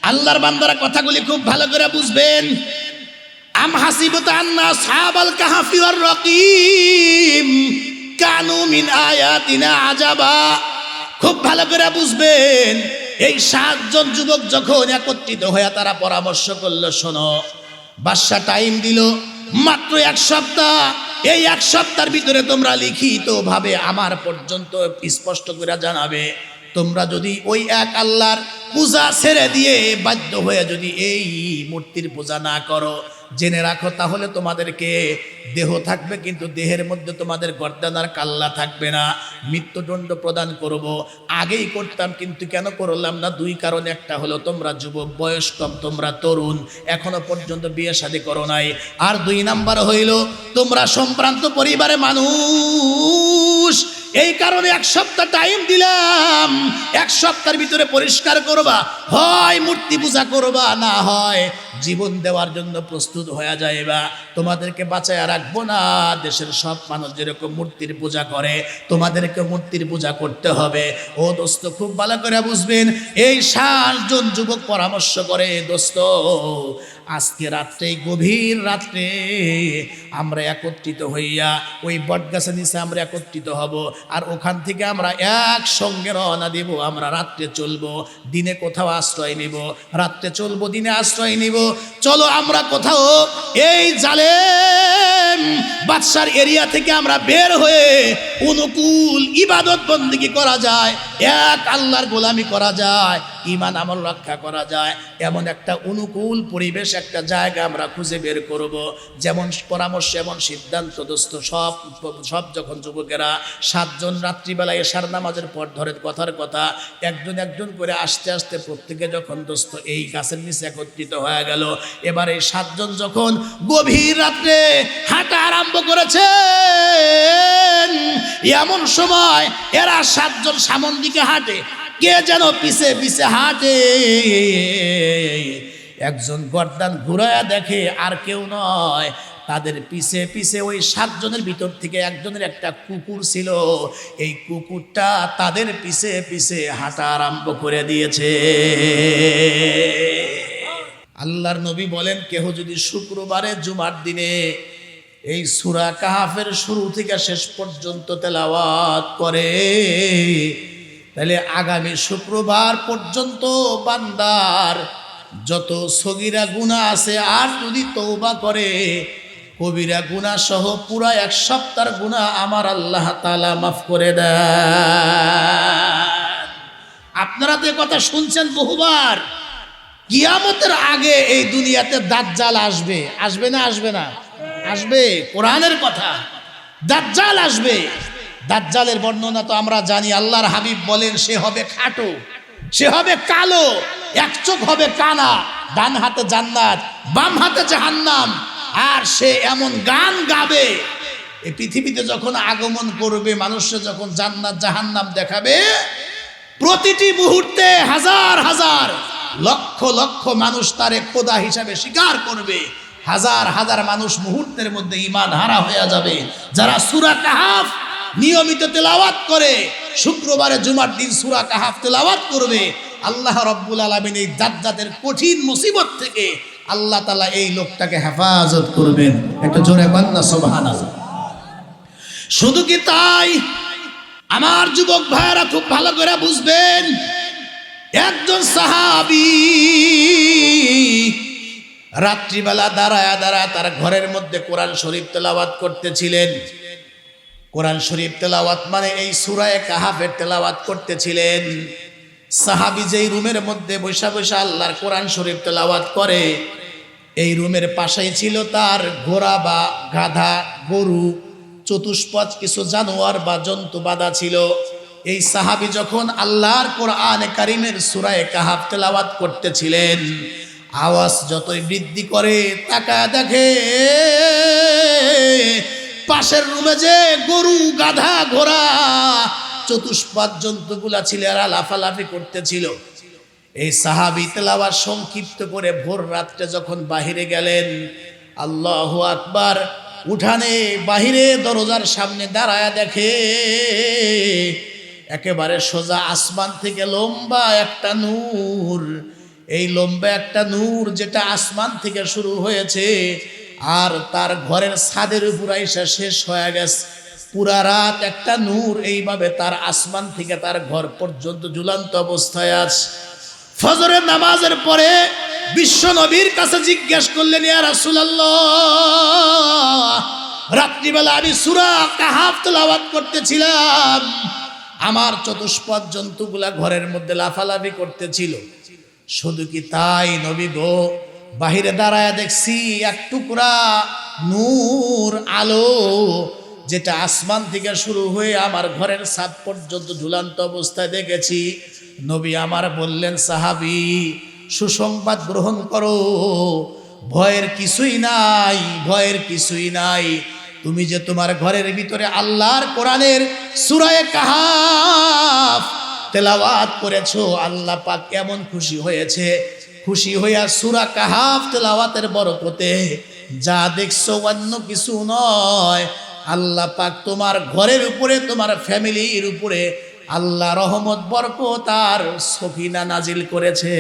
আল্লাহর বান্দারা কথাগুলি খুব ভালো করে বুঝবেন। আম হাসিবতা আন্না আসহাবাল কাহফি ওয়ার রাকিম কানু মিন আয়াতিনা আজাবা। খুব ভালো করে বুঝবেন। এই 7 জন যুবক যখন একত্রিত হয়ে তারা পরামর্শ করলো, শোনো, বাদশা টাইম দিল মাত্র 1 সপ্তাহ। এই 1 সপ্তাহের ভিতরে তোমরা লিখিত ভাবে আমার পর্যন্ত স্পষ্ট করে জানাবে, তোমরা যদি ওই এক আল্লাহর পূজা ছেড়ে দিয়ে বাধ্য হয়ে যদি এই মূর্তির পূজা না করো, জেনে রাখো তাহলে তোমাদেরকে দেহ থাকবে কিন্তু দেহের মধ্যে তোমাদের গর্দান আর কাল্লা থাকবে না, মৃত্যুদণ্ড প্রদান করব। আগেই করতাম কিন্তু কেন করলাম না? 2 কারণ। একটা হলো তোমরা যুবক, বয়স কম, তোমরা তরুণ, এখনো পর্যন্ত বিয়ে শাদী করো নাই। আর 2 নাম্বার হইল তোমরা সম্ভ্রান্ত পরিবারের মানুষ, এই কারণে 1 সপ্তাহ টাইম দিলাম। 1 সপ্তাহের ভিতরে পরিষ্কার করবা, হয় মূর্তি পূজা করবা, না হয় জীবন দেওয়ার জন্য প্রস্তুত হয়ে যাইবা। তোমাদেরকে বাঁচায় রাখবো না। দেশের সব মানুষ যেরকম মূর্তির পূজা করে, তোমাদেরকে মূর্তির পূজা করতে হবে। ও দোস্ত, খুব ভালো করে বুঝবেন। এই 7 জন যুবক পরামর্শ করে, দোস্ত আজকে রাত্রে, গভীর রাত্রে আমরা একত্রিত হইয়া ওই বটগাছের নিচে আমরা একত্রিত হব, আর ওখান থেকে আমরা একসঙ্গে রওনা দেব। আমরা রাত্রে চলবো, দিনে কোথাও আশ্রয় নিব, রাত্রে চলবো, দিনে আশ্রয় নিব। চলো আমরা কোথাও এই জালেম বাদশার এরিয়া থেকে আমরা বের হয়ে অনুকূল ইবাদত বন্দেগী করা যায়, এক আল্লাহর গোলামি করা যায়, ঈমান আমল রক্ষা করা যায়, এমন একটা অনুকূল পরিবেশ, একটা জায়গা আমরা খুঁজে বের করব। যেমন পরামর্শ, এমন সিদ্ধান্ত দোস্ত। সব যখন যুবকেরা 7 জন রাত্রিবেলা এশার নামাজের পর ধরে কথার কথা একজন একজন করে আস্তে আস্তে প্রত্যেকে যখন দোস্ত এই গাছের নিচে একত্রিত হয়ে গেল, এবার এই 7 জন যখন গভীর রাত্রে হাঁটা আরম্ভ করেছে, এমন সময় এরা 7 জন সামন দিকে হাঁটে, কে যেন পিছে পিছে হাঁটে। একজন গর্দান ঘুরায়া দেখে আর কেউ নয়, তাদের পিছে পিছে ওই 7 জনের ভিতর থেকে একজনের একটা কুকুর ছিল। এই কুকুরটা তাদের পিছে পিছে হাঁটা আরম্ভ করে দিয়েছে। আল্লাহর নবী বলেন, কেহ যদি শুক্রবারে জুমার দিনে এই সূরা কাহাফের শুরু থেকে শেষ পর্যন্ত তেলাওয়াত করে, তাহলে আগামী শুক্রবার পর্যন্ত বান্দার যত সগীরা গুনাহ আছে আর যদি তওবা করে, কবিরা গুনাহ সহ পুরা 1 সপ্তাহের গুনাহ আমার আল্লাহ তাআলা মাফ করে দেন। আপনারা তো কথা শুনছেন বহুবার। কিয়ামতের আগে এই দুনিয়াতে দাজ্জাল আসবে, আসবে না? আসবে না? আসবে। কোরআনের কথা, দাজ্জাল আসবে। দাজ্জালের বর্ণনা তো আমরা জানি। আল্লাহর হাবিব বলেন, সে হবে খাটো, সে হবে কালো, 1 চোখ হবে কানা, ডান হাতে জান্নাত, বাম হাতে জাহান্নাম, আর সে এমন গান গাবে, এই পৃথিবীতে যখন আগমন করবে, মানুষে যখন জান্নাত জাহান্নাম দেখাবে, প্রতিটি মুহূর্তে হাজার হাজার লক্ষ লক্ষ মানুষ তারে খোদা হিসাবে স্বীকার করবে। হাজার হাজার মানুষ মুহূর্তের মধ্যে ঈমান হারা হয়ে যাবে। যারা সূরা কাহাফ নিয়মিত তেলাওয়াত করে, শুক্রবারে জুমার দিন সূরা কাহাফ তেলাওয়াত করবে, আল্লাহ রাব্বুল আলামিন এই দাজ্জালের কঠিন মুসিবত থেকে আল্লাহ তাআলা এই লোকটাকে হেফাজত করবেন। একটা জোরে বলেন না সুবহানাল্লাহ। শুধু কি তাই? আমার যুবক ভাইরা খুব ভালো করে বুঝবেন। একজন সাহাবী রাত্রিবেলা দাঁড়ায়া দাঁড়ায় তার ঘরের মধ্যে কোরআন শরীফ তেলাওয়াত করতেছিলেন। কোরআন শরীফ তেলাওয়াত মানে এই সূরা কাহাফের তেলাওয়াত করতেছিলেন। সাহাবী যেই রুমের মধ্যে বৈশা বৈশা আল্লাহর কোরআন শরীফ তেলাওয়াত করে, এই রুমের পাশেই ছিল তার ঘোড়া বা গাধা, গরু, চতুষ্পদ কিছু জানোয়ার বা জন্তু বাঁধা ছিল। এই সাহাবী যখন আল্লাহর কোরআন কারীমের সূরা কাহাফ তেলাওয়াত করতেছিলেন, আওয়াজ যতই বৃদ্ধি করে তাকায় দেখে পাশের রুমে যে গরু, গাধা, ঘোড়া, চতুষ্পদ জন্তুগুলা ছিল, এরা লাফালাফি করতেছিল। এই সাহাবী তেলাওয়াত সংক্ষিপ্ত করে ভোর রাত্রে যখন বাহিরে গেলেন, আল্লাহু আকবার, উঠানে বাহিরে দরজার সামনে দাঁড়ায়া দেখে একেবারে সোজা আসমান থেকে লম্বা একটা নূর এই লম্বা একটা নূর যেটা আসমান থেকে শুরু হয়েছে আর তার ঘরের ছাদের উপর আইসা শেষ হয়ে গেছে। পুরা রাত একটা নূর এইভাবে তার আসমান থেকে তার ঘর পর্যন্ত ঝুলন্ত অবস্থায় আছে। ফজরের নামাজের পরে বিশ্ব নবীর কাছে জিজ্ঞেস করলেন, ইয়া রাসূলুল্লাহ, রাত্রিবেলা আমি সূরা কাহাফ তেলাওয়াত করতেছিলাম, আমার চতুষ্পদ জন্তুগুলা ঘরের মধ্যে লাফালাফি করতেছিল। শুধু কি তাই নবী গো, বাহিরে দাঁড়ায় দেখছি এক টুকরা নূর আলো যেটা আসমান থেকে শুরু হয়ে আমার ঘরের ছাদ পর্যন্ত ঝুলন্ত অবস্থায় দেখেছি। নবী আমার বললেন, সাহাবী সুসংবাদ গ্রহণ করো, ভয়ের কিছুই নাই, ভয়ের কিছুই নাই। তুমি যে তোমার ঘরের ভিতরে আল্লাহর কোরআনের সূরা কাহাফ তেলাওয়াত করেছো, আল্লাহ পাক কেমন খুশি হয়েছে। খুশি হইয়া সূরা কাহাফ তেলাওয়াতের বরকতে যা দেখছো অন্য কিছু নয়, আল্লাহ পাক তোমার ঘরের উপরে, তোমার ফ্যামিলির উপরে আল্লাহ রহমত বরকত আর সকিনা নাজিল করেছে।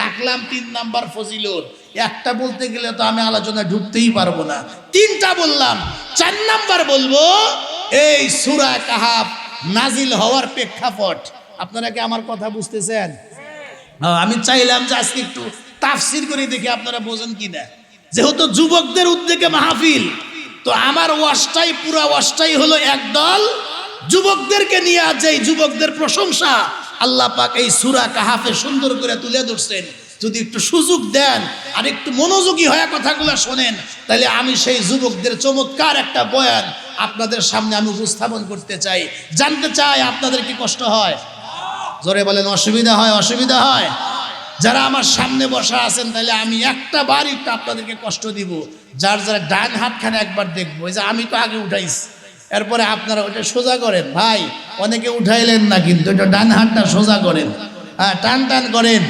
রাখলাম 3 নাম্বার ফজিলত। একটা বলতে গেলে তো আমি আলোচনায় ঢুকতেই পারবো না, 3টা বললাম। 4 নাম্বার বলবো, এই সূরা কাহাফ নাজিল হওয়ার প্রেক্ষাপট। আপনারা কি আমার কথা বুঝতেছেন? আমি চাইলাম যে আজকে একটু তাফসীর করে দেখি আপনারা বোঝেন কিনা। যেহেতু যুবকদের উদ্যোগে মাহফিল, তো আমার ওয়াজটাই পুরা ওয়াজটাই হলো একদল যুবকদেরকে নিয়ে। যেই যুবকদের প্রশংসা আল্লাহ পাক এই সূরা কাহাফে সুন্দর করে তুলে ধরছেন। যদি একটু সুযোগ দেন আর একটু মনোযোগী হয়ে কথাগুলো শোনেন, তাহলে আমি সেই যুবকদের চমৎকার একটা বয়ান আপনাদের সামনে আমি উপস্থাপন করতে চাই। জানতে চাই আপনাদের কি কষ্ট হয়? জোরে বলেন, অসুবিধা হয়? অসুবিধা হয়? যারা আমার সামনে বসা আছেন, তাহলে আমি একটা বার একটু আপনাদেরকে কষ্ট দিব। যার যারা ডান হাতখানে একবার দেখবো, এই যে আমি তো আগে উঠাইছি, এরপরে আপনারা ওটা সোজা করেন। ভাই অনেকে উঠাইলেন না, কিন্তু এটা ডান হাতটা সোজা করেন, হ্যাঁ টান টান করেন।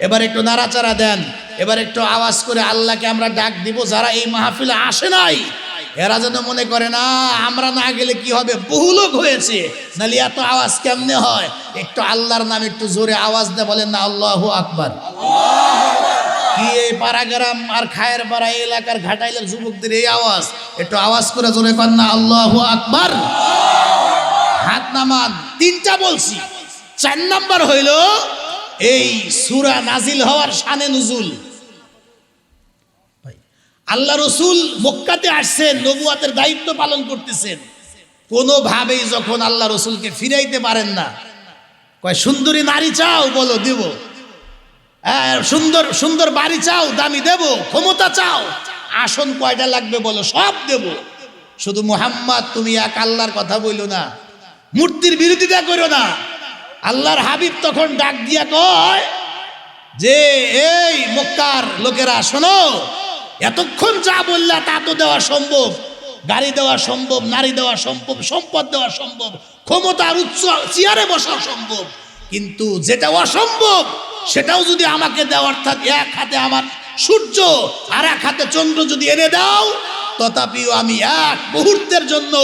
এবার একটু নাড়াচাড়া দেন। এবার একটু আওয়াজ করে আল্লাহকে আমরা ডাক দিব। যারা এই মাহফিলে আসে নাই, এরা যেন মনে করে না আমরা না গেলে কি হবে, বহু লোক হয়েছে, নাহলে এত আওয়াজ কেমনে হয়। একটু আল্লাহর নামে একটু জোরে আওয়াজ দেয়, বলেন না আল্লাহু আকবার। কি এই পাড়াগ্রাম আর খায়ের পাড়া এই এলাকার ঘাটাইলের যুবকদের এই আওয়াজ, একটু আওয়াজ করে জোরে কর না আল্লাহু আকবার। হাত নামান। 3টা বলছি। 4 নাম্বার হইল এই সূরা নাজিল হওয়ার শানে নুজুল। আল্লাহ রসুল মক্কাতে আসছেন, নবুয়াতের দায়িত্ব পালন করতেছেন। কোনোভাবেই যখন আল্লাহ রসুলকে ফিরাইতে পারেন না, কয় সুন্দরী নারী চাও, বলো দেব। সুন্দর সুন্দর বাড়ি চাও, দামি দেব। ক্ষমতা চাও, আসন কয়টা লাগবে বলো, সব দেব। শুধু মুহাম্মদ তুমি এক আল্লাহর কথা বইলো না, মূর্তির বিরোধিতা করো না। আল্লাহর হাবিব তখন ডাক দিয়া কয় যে, এই মক্কার লোকেরা শোনো, এতক্ষণ যা বললা তা তো দেওয়া সম্ভব, গাড়ি দেওয়া সম্ভব, নারী দেওয়া সম্ভব, সম্পদ দেওয়া সম্ভব, ক্ষমতার উচ্চ চেয়ারে বসা সম্ভব, কিন্তু যেটা অসম্ভব সেটাও যদি আমাকে দেওয়া, অর্থাৎ এক হাতে আমার সূর্য আর এক হাতে চন্দ্র যদি এনে দাও, তথাপিও আমি এক মুহূর্তের জন্য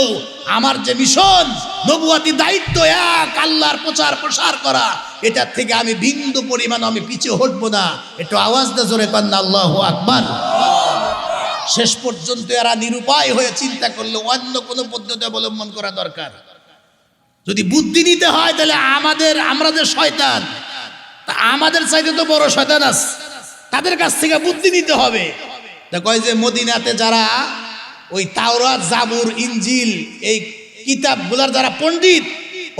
আমার যে মিশন, নবুয়াতি দায়িত্ব, এক আল্লাহর প্রচার প্রসার করা, এটার থেকে আমি বিন্দু পরিমাণ আমি পিছিয়ে হটবো না। একটু আওয়াজ দে জোরে পান না আল্লাহু আকবার। শেষ পর্যন্ত এরা নিরুপায় হয়ে চিন্তা করলো অন্য কোনো পদ্ধতি অবলম্বন করা দরকার। যদি বুদ্ধি নিতে হয় তাহলে আমরা যে শয়তান, তা আমাদের চাইতে তো বড় শয়তান আছে, তাদের কাছ থেকে বুদ্ধি নিতে হবে। তা কয় যে মদিনাতে যারা ওই তাওরাত, জাবুর, ইনজিল এই কিতাবগুলার যারা পণ্ডিত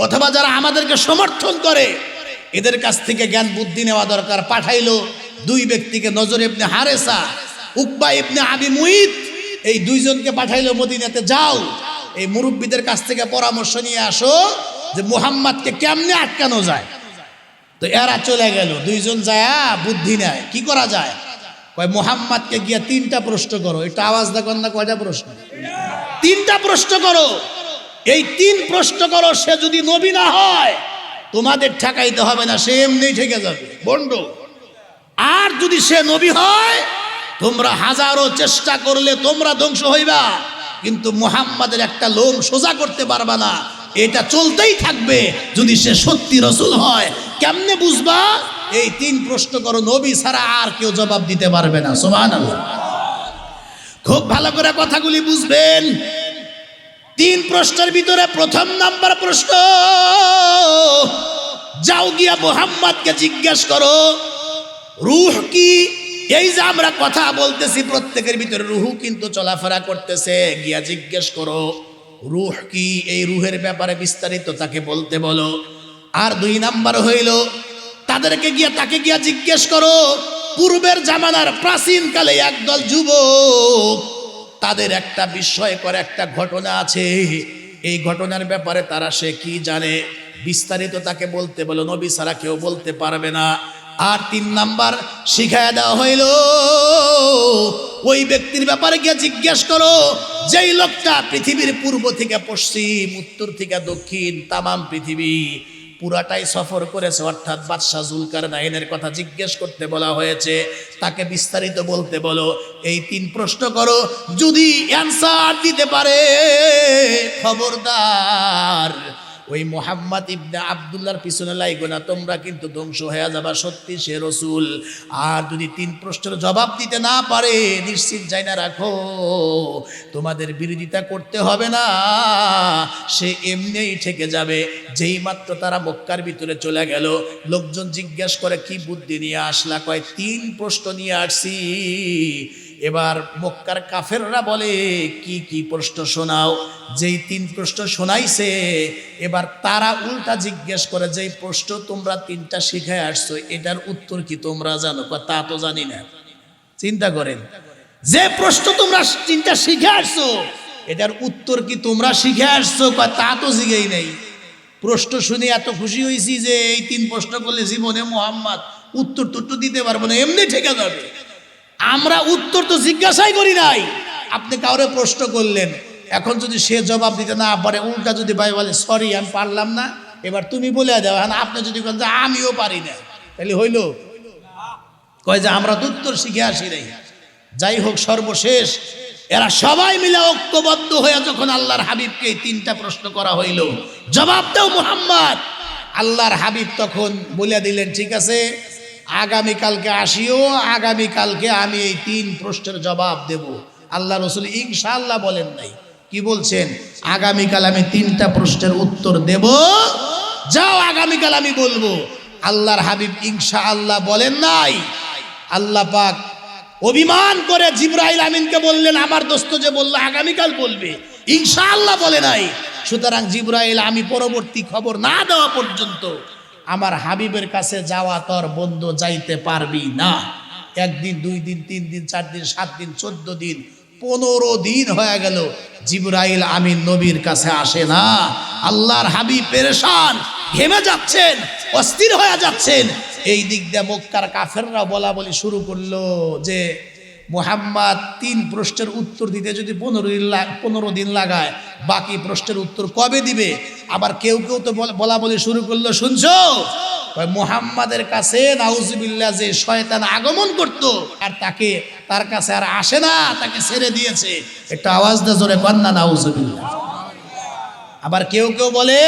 অথবা যারা আমাদেরকে সমর্থন করে, এদের কাছ থেকে জ্ঞান বুদ্ধি নেওয়া দরকার। পাঠাইলো 2 ব্যক্তিকে, নজর ইবনে হারেসা, উকবা ইবনে আবি মুইত, এই 2 জনকে পাঠাইলো মদিনাতে, যাও এই মুরব্বীদের কাছ থেকে পরামর্শ নিয়ে আসো যে মুহাম্মদকে কেমনে আটকানো যায়। তো এরা চলে গেল, 2 জন যায় বুদ্ধি নেয় কি করা যায়। কয় মুহাম্মদকে গিয়া 3টা প্রশ্ন করো। একটু আওয়াজ দেখুন না, কয়টা প্রশ্ন? 3টা প্রশ্ন করো। এই 3 প্রশ্ন করো, সে যদি নবী না হয় তোমাদের ঠেকাইতে হবে না, সে এমনি ঠেকে যাবে, বন্ড। আর যদি সে নবী হয়, তোমরা হাজারো চেষ্টা করলে তোমরা ধ্বংস হইবা, কিন্তু মুহাম্মাদের একটা লোম সোজা করতে পারবা না। এটা চলতেই থাকবে যদি সে সত্যি রসুল হয়। কেমনে বুঝবা? এই 3 প্রশ্ন করো, নবী ছাড়া আর কেউ জবাব দিতে পারবে না। সুবহানাল্লাহ। খুব ভালো করে কথাগুলি বুঝবেন। 3 প্রশ্নের ভিতরে প্রথম নাম্বার প্রশ্ন, যাও গিয়া মুহাম্মদকে জিজ্ঞেস করো রূহ কি। এই যে আমরা কথা বলতেছি প্রত্যেকের ভিতরে রূহ কিন্তু চলাফেরা করতেছে, গিয়া জিজ্ঞেস করো রূহ কি, এই রূহের ব্যাপারে বিস্তারিত তাকে বলতে বলো। আর 2 নাম্বার হইল তাকে গিয়া জিজ্ঞেস করো পূর্বের জামানার প্রাচীনকালে একদল যুবক, তাদের একটা বিস্ময়কর একটা ঘটনা আছে, এই ঘটনার ব্যাপারে তারা সে কি জানে, বিস্তারিত তাকে বলতে বলো, নবী ছাড়া কেউ বলতে পারবে না। আর 3 নাম্বার শিখায় দেওয়া হইল ওই ব্যক্তির ব্যাপারে গিয়ে জিজ্ঞেস করো যেই লোকটা পৃথিবীর পূর্ব থেকে পশ্চিম, উত্তর থেকে দক্ষিণ, তামাম পৃথিবী পুরাটাই সফর করেছে, অর্থাৎ বাদশাহ জুলকারনাইনের কথা জিজ্ঞেস করতে বলা হয়েছে, তাকে বিস্তারিত বলতে বলো। এই 3 প্রশ্ন করো, যদি অ্যানসার দিতে পারে খবরদার ওই মুহাম্মদ ইবনে আব্দুল্লাহর পিছনে লাইগো না, তোমরা কিন্তু ধ্বংস হয়ে যাবা, সত্যি সে রসুল। আর যদি 3 প্রশ্নের জবাব দিতে না পারে, নিশ্চিত জানা রাখো তোমাদের বিরোধিতা করতে হবে না, সে এমনিই ঠেকে যাবে। যেই মাত্র তারা মক্কার ভিতরে চলে গেল, লোকজন জিজ্ঞেস করে কি বুদ্ধি নিয়ে আসলা, কয় 3 প্রশ্ন নিয়ে আসছি। এবার মক্কার কাফেররা বলে কি কি প্রশ্ন শোনাও। যেই 3 প্রশ্ন শোনাইছে, এবার তারা উল্টা জিজ্ঞেস করে যেই প্রশ্ন তোমরা 3টা শিখে আসছো, এটার উত্তর কি তোমরা জানো? তা তো জানি না। চিন্তা করেন, যে প্রশ্ন তোমরা 3টা শিখে আসছো, এটার উত্তর কি তোমরা শিখে আসছো? তা তো জিগেই নেই। প্রশ্ন শুনে এত খুশি হয়েছি যে এই 3 প্রশ্ন করলে জীবনে মুহাম্মদ উত্তর দিতে পারবো না, এমনি ঠেকে যাবে। আমরা উত্তর তো জিজ্ঞাসাই করি নাই, আপনি কাউরে প্রশ্ন করলেন, এখন যদি সে জবাব দিতে না পারে, উল্টা যদি ভাই বলে সরি আমি পারলাম না, এবার তুমি বলে দাও, আপনি যদি বলেন যে আমিও পারি না, তাহলে হইল? কয় যে আমরা তো উত্তর শিখে আসি নাই। যাই হোক, সর্বশেষ এরা সবাই মিলে ঐক্যবদ্ধ হয়ে যখন আল্লাহর হাবিবকে এই 3টা প্রশ্ন করা হইল, জবাব দাও মুহাম্মদ, আল্লাহর হাবিব তখন বলে দিলেন ঠিক আছে, আগামীকালকে আসিও, আগামীকালকে আমি এই 3 প্রশ্নের জবাব দেব। আল্লাহ রসুল ইনশাআল্লাহ বলেন নাই, কি বলছেন? আগামীকাল আমি 3টা প্রশ্নের উত্তর দেব, যাও আগামীকাল আমি বলবো। আল্লাহর হাবিব ইনশাআল্লাহ বলেন নাই। আল্লাহ পাক অভিমান করে জিবরাইল আমিনকে বললেন, আমার দোস্ত যে বললো আগামীকাল বলবে, ইনশাআল্লাহ বলে নাই। সুতরাং জিবরাইল আমি পরবর্তী খবর না দেওয়া পর্যন্ত আমার হাবিবের কাছে যাওয়া তোর বন্ধ যাইতে পারবি না। 1 দিন 2 দিন 3 দিন 4 দিন 7 দিন 14 দিন 15 দিন হয়ে গেল, জিবরাইল আমিন নবীর কাছে আসে না। আল্লাহর হাবিব পেরেশান, ঘেমে যাচ্ছেন, অস্থির হয়ে যাচ্ছেন। এই দিক দিয়ে মক্কার কাফেররা বলা বলি শুরু করলো যে মুহাম্মদ 3 প্রশ্নের উত্তর দিতে যদি 15 দিন লাগায়, বাকি প্রশ্নের উত্তর কবে দিবে? আবার কেউ কেউ তো বলা বলি শুরু করলো, শুনছো মুহাম্মাদের কাছে নাউজুবিল্লাহ যে শয়তান আগমন করত, আর তার কাছে আর আসে না, তাকে ছেড়ে দিয়েছে। একটা আওয়াজ দে জোরে, কন্যা নাউজুবিল্লাহ। আবার কেউ কেউ বলে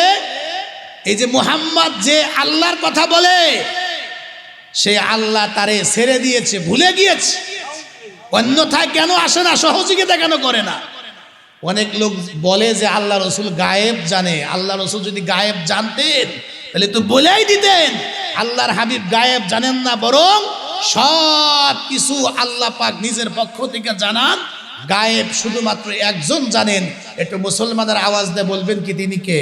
এই যে মুহাম্মদ যে আল্লাহর কথা বলে, সে আল্লাহ তারে ছেড়ে দিয়েছে, ভুলে গিয়েছে, অন্যথায় কেন আসে না, সহযোগিতা কেন করে না? অনেক লোক বলে যে আল্লাহ রসুল গায়েব জানে। আল্লাহ রসুল যদি গায়েব জানতেন তাহলে তো বলেই দিতেন। আল্লাহর হাবিব গায়েব জানেন না, বরং সব কিছু আল্লাহ পাক নিজের পক্ষ থেকে জানান। গায়েব শুধুমাত্র একজন জানেন। একটু মুসলমানের আওয়াজ দিয়ে বলবেন কি তিনি কে?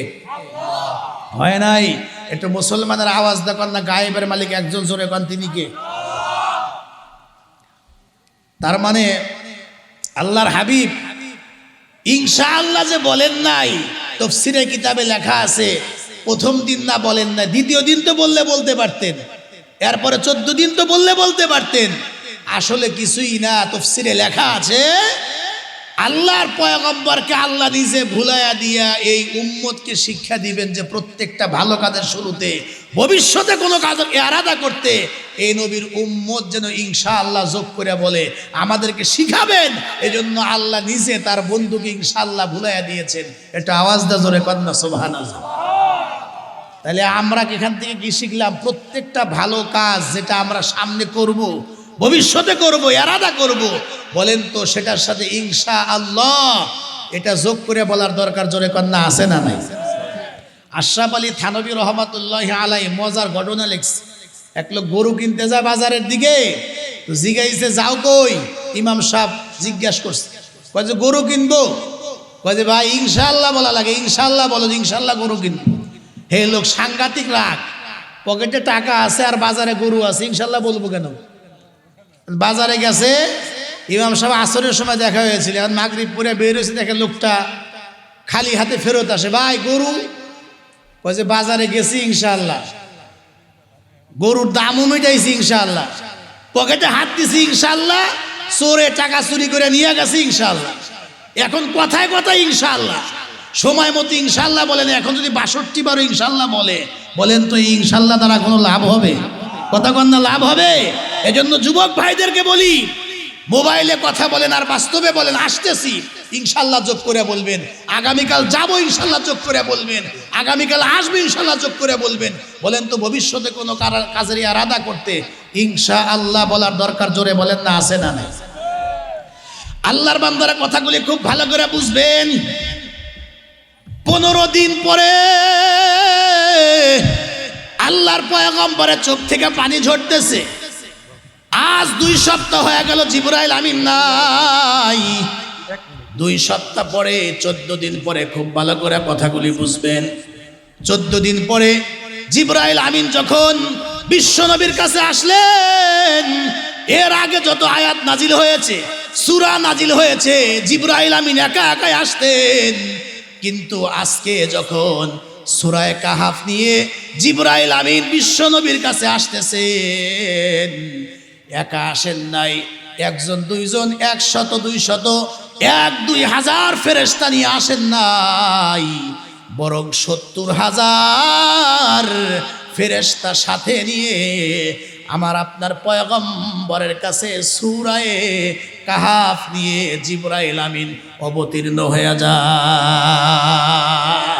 হয় নাই? একটু মুসলমানের আওয়াজ দেখুন না, গায়েবের মালিক একজন, জোরে কন তিনি কে? তার মানে আল্লাহর হাবিব ইনশাআল্লাহ যে বলেন নাই, তাফসীরে কিতাবে লেখা আছে প্রথম দিন না বলেন না, দ্বিতীয় দিন তো বলতে পারতেন, এরপরে 14 দিন তো বলতে পারতেন। আসলে কিছুই না, তাফসীরে লেখা আছে আল্লাহর পয়গম্বরকে আল্লাহ নিজে ভুলাইয়া দিয়া এই উম্মতকে শিক্ষা দিবেন যে প্রত্যেকটা ভালো কাজের শুরুতে ভবিষ্যতে কোনো কাজ এরাদা করতে এই নবীর উম্মত যেন ইনশাআল্লাহ যোগ করে বলে, আমাদেরকে শিখাবেন। এজন্য আল্লাহ নিজে তার বন্ধুকে ইনশাআল্লাহ ভুলাইয়া দিয়েছেন। এটা আওয়াজ দা জোরে কন্যা সুবহানাল্লাহ। তাহলে আমরা এখান থেকে কি শিখলাম? প্রত্যেকটা ভালো কাজ যেটা আমরা সামনে করব, ভবিষ্যতে করব, ইরাদা করব, বলেন তো সেটার সাথে ইনশাআল্লাহ এটা যোগ করে বলার দরকার জোরে কন্যা আছে না নাই? আশরাফ আলী থানভী রহমাতুল্লাহি আলাইহি মজার ঘটনা লিখছে। এক লোক গরু কিনতে যায় বাজারের দিকে, তো জিজ্ঞাসা যাও কই? ইমাম সাহেব জিজ্ঞাসা করছে, কয় যে গরু কিনবো। কয় যে ভাই ইনশাআল্লাহ বলা লাগে, ইনশাআল্লাহ বলো যে ইনশাআল্লাহ গরু কিনবো। হে লোক সাংঘাতিক রাগ, পকেটে টাকা আছে আর বাজারে গরু আছে, ইনশাআল্লাহ বলবো কেন? বাজারে গেছে, ইমাম সাহেব আসরের সময় দেখা হয়েছিল, এখন মাগরিব পরে বের হয়েছে, দেখে লোকটা খালি হাতে ফেরত আসে। ভাই গরু? কয় যে বাজারে গেছি ইনশাআল্লাহ, গরুর দামও মিটাইছি ইনশাআল্লাহ, পকেটে হাত দিছি ইনশাআল্লাহ, চোরে টাকা চুরি করে নিয়ে গেছে ইনশাআল্লাহ। এখন কথায় কথায় ইনশাআল্লাহ, সময় মতো ইনশাআল্লাহ বলেন। এখন যদি 62 বারো ইনশাআল্লাহ বলেন তো ইনশাআল্লাহ দ্বারা কোনো লাভ হবে? কথা কন না, লাভ হবে? এজন্য যুবক ভাইদেরকে বলি, মোবাইলে কথা বলেন আর বাস্তবে বলেন আসতেছি ইনশাআল্লাহ যোগ করে বলবেন, আগামীকাল যাবো ইনশাআল্লাহ যোগ করে বলবেন, আগামীকাল আসবে ইনশাআল্লাহ যোগ করে বলবেন। বলেন তো ভবিষ্যতে কোনো কাজের ইরাদা করতে ইনশাআল্লাহ বলার দরকার জোরে বলেন না আছে না নাই? আল্লাহর বান্দারা কথাগুলি খুব ভালো করে বুঝবেন। 15 দিন পরে আল্লাহর পয়গম্বরের চোখ থেকে পানি ঝরতেছে। আজ 2 সপ্তাহ হয়ে গেল, জিবরাইল আমিন নাই। 2 সপ্তাহ পরে 14 দিন পরে খুব ভালো করে কথাগুলি বুঝবেন। 14 দিন পরে জিবরাইল আমিন যখন বিশ্বনবীর কাছে আসলেন, এর আগে যত আয়াত নাজিল হয়েছে, সূরা নাজিল হয়েছে, জিবরাইল আমিন একা একাই আসতেন। কিন্তু আজকে যখন সূরা কাহাফ নিয়ে জিবরাইল আমিন বিশ্বনবীর কাছে আসতেছেন, একা আসেন নাই, 1 2 জন, 100 200 1-2 হাজার ফেরেশতা নিয়ে আসেন নাই, বরং 70,000 ফেরেশতা সাথে নিয়ে আমার আপনার পয়গম্বরের কাছে সূরা কাহাফ নিয়ে জিবরাইল আমিন অবতীর্ণ হয়ে যায়।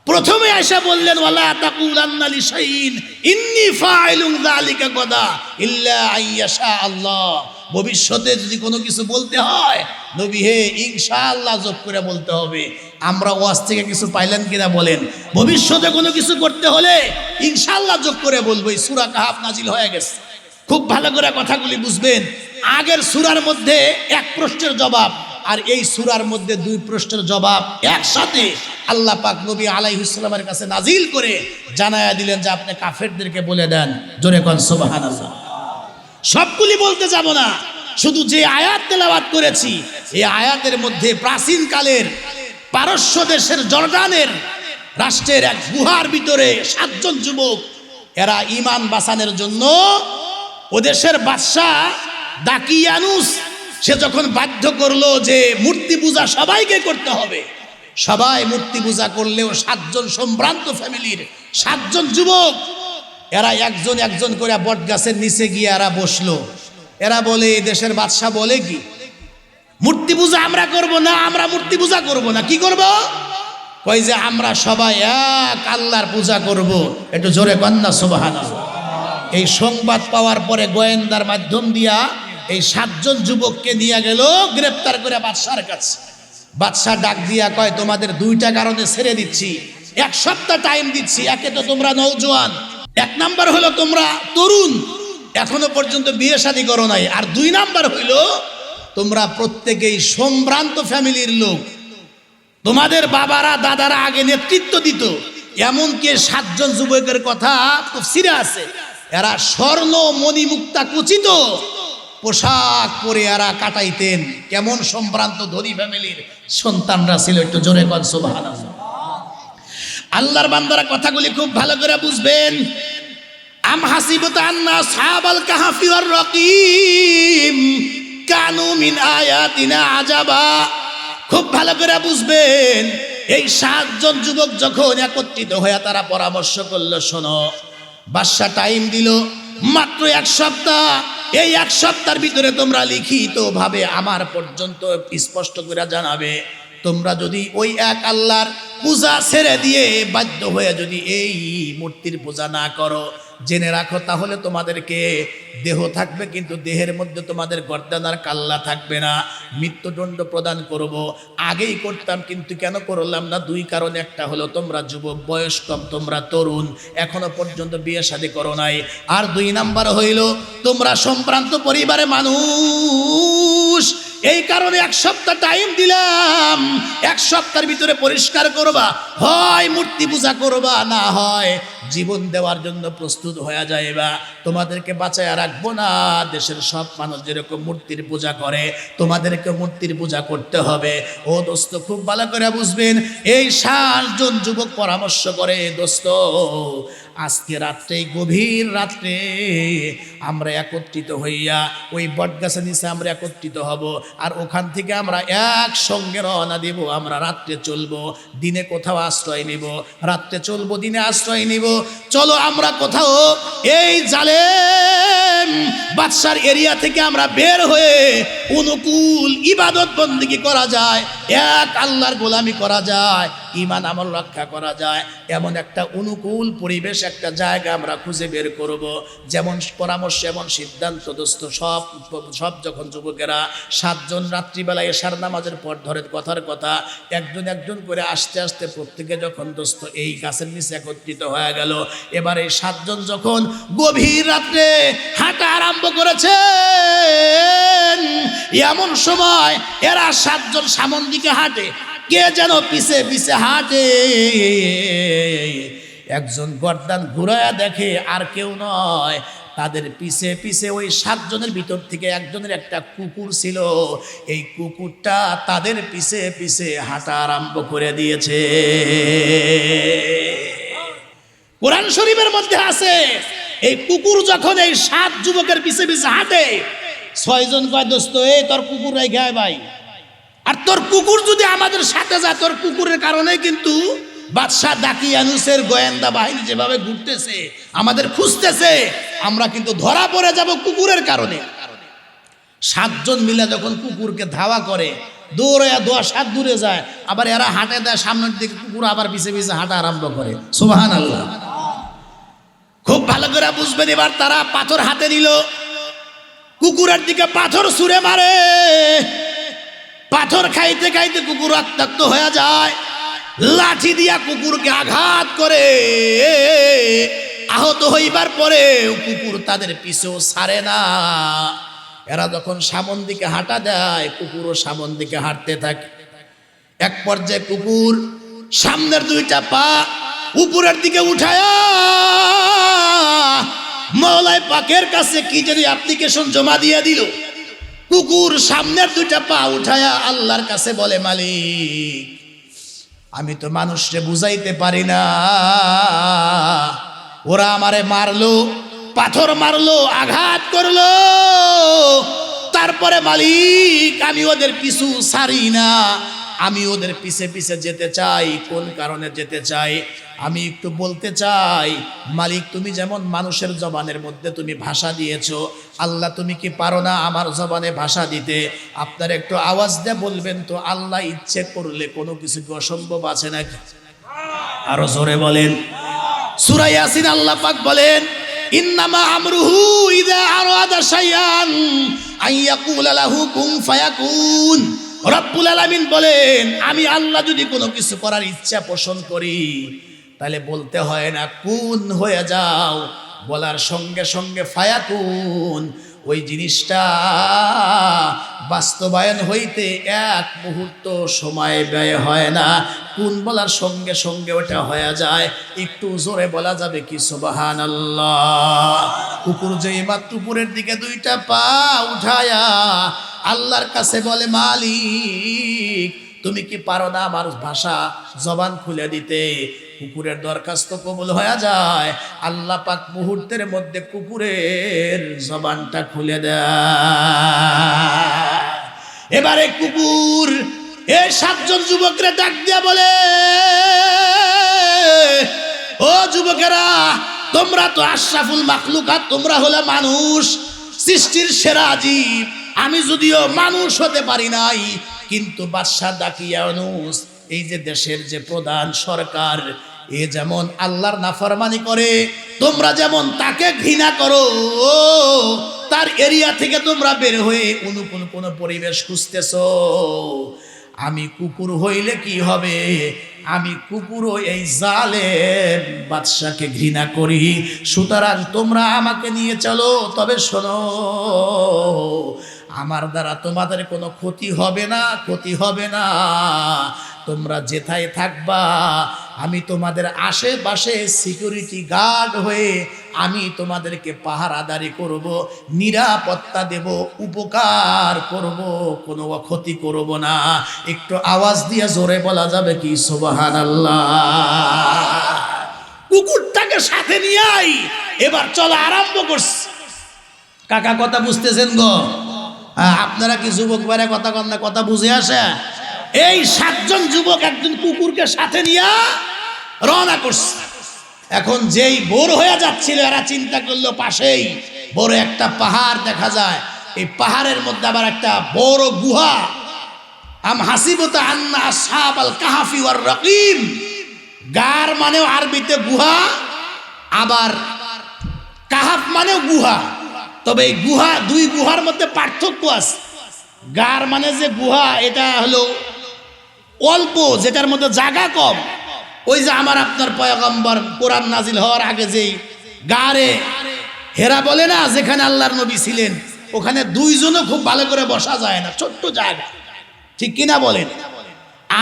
প্রথমে আয়েশা বললেন, ওয়ালা তাকুলান্না লিশাইইন ইন্নী ফাইলুন যালিকা গাদা ইল্লা আইয়াশা আল্লাহ। ভবিষ্যতে যদি কোনো কিছু বলতে হয় নবী হে ইনশাআল্লাহ যোগ করে বলতে হবে। আমরা ওয়াজ থেকে কিছু পাইলেন কিনা বলেন? ভবিষ্যতে কোনো কিছু করতে হলে ইনশাআল্লাহ যোগ করে বলবো। এই সূরা কাহাফ নাজিল হয়ে গেছে, খুব ভালো করে কথাগুলি বুঝবেন। আগের সূরার মধ্যে 1 প্রশ্নের জবাব, আর এই সূরার মধ্যে 2 প্রশ্নের জবাব একসাথে আল্লাহ পাক নবী আলাইহিস সালামের কাছে নাজিল করে জানায়া দিলেন যে আপনি কাফেরদেরকে বলে দেন। জোরে কোন সুবহানাল্লাহ। সবগুলি বলতে যাব না, শুধু যে আয়াত তেলাওয়াত করেছি এই আয়াতের মধ্যে প্রাচীন কালের পারস্য দেশের জর্ডানের রাষ্ট্রের এক গুহার ভিতরে 7 জন যুবক, এরা ঈমান বাঁচানোর জন্য ও দেশের বাদশা দাকিয়ানুস সে যখন বাধ্য করলো যে মূর্তি পূজা সবাইকে করতে হবে, সবাই মূর্তি পূজা করলেও 7 জন সম্ভ্রান্ত ফ্যামিলির 7 জন যুবক, এরা একজন একজন করে বট গাছের নিচে গিয়ে এরা বসলো। এরা বলে, এই দেশের বাদশা বলে কি মূর্তি পূজা আমরা করব না, আমরা মূর্তি পূজা করব না। কি করব? কয় যে আমরা সবাই এক আল্লাহর পূজা করব। একটু জোরে কন্যা সুবহানাল্লাহ। এই সংবাদ পাওয়ার পরে গোয়েন্দার মাধ্যম দিয়া এই 7 জন যুবককে নিয়ে গেল গ্রেফতার করে বাদশার কাছে। বাদশা ডাক দিয়া কয়, তোমাদের 2টা কারণে ছেড়ে দিচ্ছি, 1 সপ্তাহ টাইম দিচ্ছি। একে তো তোমরা নওজোয়ান, 1 নাম্বার হলো তোমরা তরুণ, এখনো পর্যন্ত বিয়ে শাদী করো নাই, আর 2 নাম্বার হইল তোমরা প্রত্যেকেই সম্ভ্রান্ত ফ্যামিলির লোক, তোমাদের বাবারা দাদারা আগে নেতৃত্ব দিত। এমনকি 7 জন যুবকের কথা তাফসীরে আছে, এরা স্বর্ণ মণিমুক্তা খচিত পোশাক পরে এরা কাটাইতেন। কেমন সম্ভ্রান্ত ধনী ফ্যামিলির সন্তানরা ছিল। একটু জোরে কোন সুবহানাল্লাহ। আল্লাহর বান্দারা কথাগুলি খুব ভালো করে বুঝবেন। আম হাসিবতা আন্না আসহাবাল কাহফি ওয়ার রাকিম কানু মিন আয়াতিনা আজাবা। খুব ভালো করে বুঝবেন। এই 7 জন যুবক যখন একত্রিত হয়ে তারা পরামর্শ করলো, শোনো, বাদশা টাইম দিল মাত্র 1 সপ্তাহ, এই 1 সপ্তাহের ভিতরে তোমরা লিখিত ভাবে আমার পর্যন্ত স্পষ্ট করে জানাবে, তোমরা যদি ওই এক আল্লাহর পূজা ছেড়ে দিয়ে বাধ্য হয়ে যদি এই মূর্তির পূজা না করো, জেনে রাখো তাহলে তোমাদেরকে দেহ থাকবে কিন্তু দেহের মধ্যে তোমাদের গর্দান আর কাল্লা থাকবে না, মৃত্যুদণ্ড প্রদান করব। আগেই করতাম কিন্তু কেন করলাম না? 2 কারণ। একটা হলো তোমরা যুবক, বয়স কম, তোমরা তরুণ, এখনো পর্যন্ত বিয়ে শাদী করো নাই। আর 2 নাম্বার হইল তোমরা সম্ভ্রান্ত পরিবারের মানুষ, এই কারণে 1 সপ্তাহ টাইম দিলাম। 1 সপ্তাহের ভিতরে পরিষ্কার করবা, হয় মূর্তি পূজা করবা, না হয় জীবন দেওয়ার জন্য প্রস্তুত হয়ে যাইবা। তোমাদেরকে বাঁচায় রাখবো না। দেশের সব মানুষ যেরকম মূর্তির পূজা করে, তোমাদেরকে মূর্তির পূজা করতে হবে। ও দোস্ত, খুব ভালো করে বুঝবেন। এই 7 জন যুবক পরামর্শ করে, দোস্ত আজকে রাত্রে, গভীর রাত্রে আমরা একত্রিত হইয়া ওই বটগাছের নিচে আমরা একত্রিত হব, আর ওখান থেকে আমরা একসঙ্গে রওনা দেব। আমরা রাত্রে চলবো, দিনে কোথাও আশ্রয় নিব, রাত্রে চলবো, দিনে আশ্রয় নিব। চলো আমরা কোথাও এই জালেম বাদশার এরিয়া থেকে আমরা বের হয়ে অনুকূল ইবাদত বন্দেগী করা যায়, এক আল্লাহর গোলামি করা যায়, ঈমান আমল রক্ষা করা যায়, এমন একটা অনুকূল পরিবেশ, একটা জায়গা আমরা খুঁজে বের করব। যেমন পরামর্শ, এমন সিদ্ধান্ত দোস্ত। সব যখন যুবকেরা 7 জন রাত্রিবেলা এশার নামাজের পর ধরে কথার কথা একজন একজন করে আস্তে আস্তে প্রত্যেকে যখন দোস্ত এই গাছের নিচে একত্রিত হয়ে গেল, এবার এই 7 জন যখন গভীর রাত্রে হাঁটা আরম্ভ করেছে, এমন সময় এরা 7 জন সামন দিকে হাঁটে, কে যেন পিছে পিছে হাঁটে। একজন গর্দান ঘুরায়া দেখে, আর কেউ নয়, তাদের পিছে পিছে ওই 7 জনের ভিতর থেকে একজনের একটা কুকুর ছিল। এই কুকুরটা তাদের পিছে পিছে হাঁটা আরম্ভ করে দিয়েছে। কোরআন শরীফের মধ্যে আছে, এই কুকুর যখন এই 7 যুবকের পিছে পিছে হাঁটে, 6 জন কয়, দোস্ত এই তোর কুকুর রেখে আয় ভাই, আর তোর কুকুর যদি আমাদের সাথে যায়, তোর কুকুরের কারণে কিন্তু বাদশাহ দাকিয়ানুসের গোয়েন্দা বাহিনী যেভাবে ঘুরতেছে, আমাদের খুঁজতেছে, আমরা কিন্তু ধরা পড়ে যাব কুকুরের কারণে। 7 জন মিলে যখন কুকুরকে ধাওয়া করে, দৌড়ায়া 10 হাত দূরে যায়, আবার এরা হাঁটে দেয় সামনের দিকে, কুকুর আবার পিছে পিছে হাঁটা আরম্ভ করে। সুবহানাল্লাহ। খুব ভালো করে বুঝবেন। এবার তারা পাথর হাতে নিল, কুকুরের দিকে পাথর ছুঁড়ে মারে। পাথর খাইতে খাইতে কুকুর রক্তাক্ত হয়ে যায়, লাঠি দিয়া কুকুরকে আঘাত করে। আহত হইবার পরে কুকুর তাদের পিছেও ছাড়ে না। এরা যখন সামন দিকে হাঁটা দেয়, কুকুরও সামন দিকে হাঁটতে থাকে। এক পর্যায়ে কুকুর সামনের 2টা পা উপরের দিকে উঠায়া মওলায় পাকের কাছে কি জানি অ্যাপ্লিকেশন জমা দিয়ে দিল। কুকুর সামনের 2টা পা উঠায়া আল্লাহর কাছে বলে, মালিক আমি তো মানুষকে বুঝাইতে পারি না, ওরা আমারে মারলো, পাথর মারলো, আঘাত করলো, তারপরে মালিক আমি ওদের পিছু ছাড়ি না, আমি ওদের পিছে পিছে যেতে চাই। কোন কারণে যেতে চাই আমি একটু বলতে চাই। মালিক তুমি যেমন মানুষের জবানের মধ্যে তুমি ভাষা দিয়েছো, আল্লাহ তুমি কি পারো না আমার জবানে ভাষা দিতে? আপনারা একটু আওয়াজ দিয়ে বলবেন তো, আল্লাহ ইচ্ছে করলে কোনো কিছু কি অসম্ভব আছে নাকি? আরো জোরে বলেন। সূরা ইয়াসিন আল্লাহ পাক বলেন, ইন্নামা আমরুহু ইযা আরাদা শাইআন আইয়াকুলা লাহু কুন ফায়াকুন। রব্বুল আলামিন বলেন, আমি আল্লাহ যদি কোনো কিছু করার ইচ্ছা পোষণ করি, তাহলে বলতে হয় না কুন হয়ে যাও, বলার সঙ্গে সঙ্গে ফায়াকুন। ওই জিনিসটা বাস্তবায়ন হইতে 1 মুহূর্ত সময় ব্যয় হয় না, কুন বলার সঙ্গে সঙ্গে ওটা হয়ে যায়। একটু জোরে বলা যাবে কি সুবহানাল্লাহ? কুকুর যেই মাত্র উপরের দিকে 2টা পা উঠায়া আল্লাহর কাছে বলে, মালিক তুমি কি পারো না আমার ভাষা জবান খুলে দিতে? কুকুরের দরখাস্ত কবুল হয়ে যায়। আল্লাহ পাক মুহূর্তের মধ্যে কুকুরের জবানটা খুলে দেয়। এবারে কুকুর এই 7 জন যুবকরে ডাক দিয়া বলে, ও যুবকেরা তোমরা তো আশরাফুল মাখলুকাত, তোমরা হলো মানুষ, সৃষ্টির সেরা জীব। আমি যদিও মানুষ হতে পারি নাই, কিন্তু বাদশাহ দাকিয়ানুস, এই যে দেশের যে প্রধান সরকার, এ যেমন আল্লাহর নাফরমানি করে, তোমরা যেমন তাকে ঘৃণা করো, তার এরিয়া থেকে তোমরা বের হয়ে অনুকূল কোন পরিবেশ খুঁজতেছো। আমি কুকুর হইলে কি হবে? আমি কুকুরও এই জালেম বাদশাকে ঘৃণা করি। সুতরাং তোমরা আমাকে নিয়ে চলো। তবে শোনো, আমার দ্বারা তোমাদের কোনো ক্ষতি হবে না, ক্ষতি হবে না। তোমরা যেথায় থাকবা, আমি তোমাদের আশেপাশে সিকিউরিটি গার্ড হয়ে আমি তোমাদেরকে পাহারাদারি করব, নিরাপত্তা দেব, উপকার করব, কোনো ক্ষতি করব না। একটু আওয়াজ দিয়ে জোরে বলা যাবে কি সুবহানাল্লাহ? কুকুরটাকে সাথে নিয়ে আই, এবার চলা আরম্ভ করছি। কাকা কথা বুঝতেছেন গো? আপনারা কি যুবক বাইরে কথা কন না? কথা বুঝে আসে? এই 7 জন যুবক একজন কুকুরকে সাথে নিয়ে রওনা করছে। এখন যেই বোর হয়ে যাচ্ছিল, এরা চিন্তা করলো পাশেই বড় একটা পাহাড় দেখা যায়। এই পাহাড়ের মধ্যে আবার একটা বড় গুহা। আম হাসিবতা আন্না আসহাবাল কাহাফি ওয়ার রাকিম। গার মানেও আরবিতে গুহা, আবার কাহাফ মানেও গুহা। তবে এই গুহা, দুই গুহার মধ্যে পার্থক্য আছে। গার মানে যে গুহা, এটা হলো অল্প, যেটার মধ্যে জায়গা কম। ওই যে আমার আপনার পয়গম্বর কোরআন নাজিল হওয়ার আগে যেই গারে হেরা বলে না, যেখানে আল্লাহর নবী ছিলেন, ওখানে দুইজনও খুব ভালো করে বসা যায় না, ছোট্ট জায়গা, ঠিক কিনা বলেন?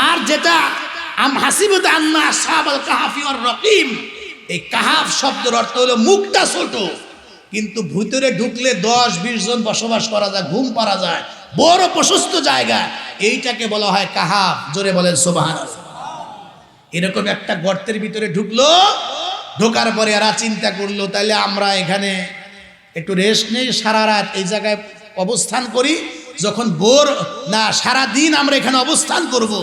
আর যেটা আম হাসিবত আন্না আসহাবাল কাহাফি ওয়ার রাকিম, এই কাহাফ শব্দের অর্থ হলো মুখটা ছোট, কিন্তু ভিতরে ঢুকলে 10-20 জন বসবাস করা যায়, ঘুম পারা যায়, বড় প্রশস্ত জায়গা। এইটাকে বলা হয় কাহাফ। জোরে বলেন সুবহানাল্লাহ। এরকম একটা গর্তের ভিতরে ঢুকলো। ঢোকার পরে এরা চিন্তা করলো, তাহলে আমরা এখানে একটু রেস্ট নেই, সারা রাত এই জায়গায় অবস্থান করি। যখন ভোর না, সারা দিন আমরা এখানে অবস্থান করব,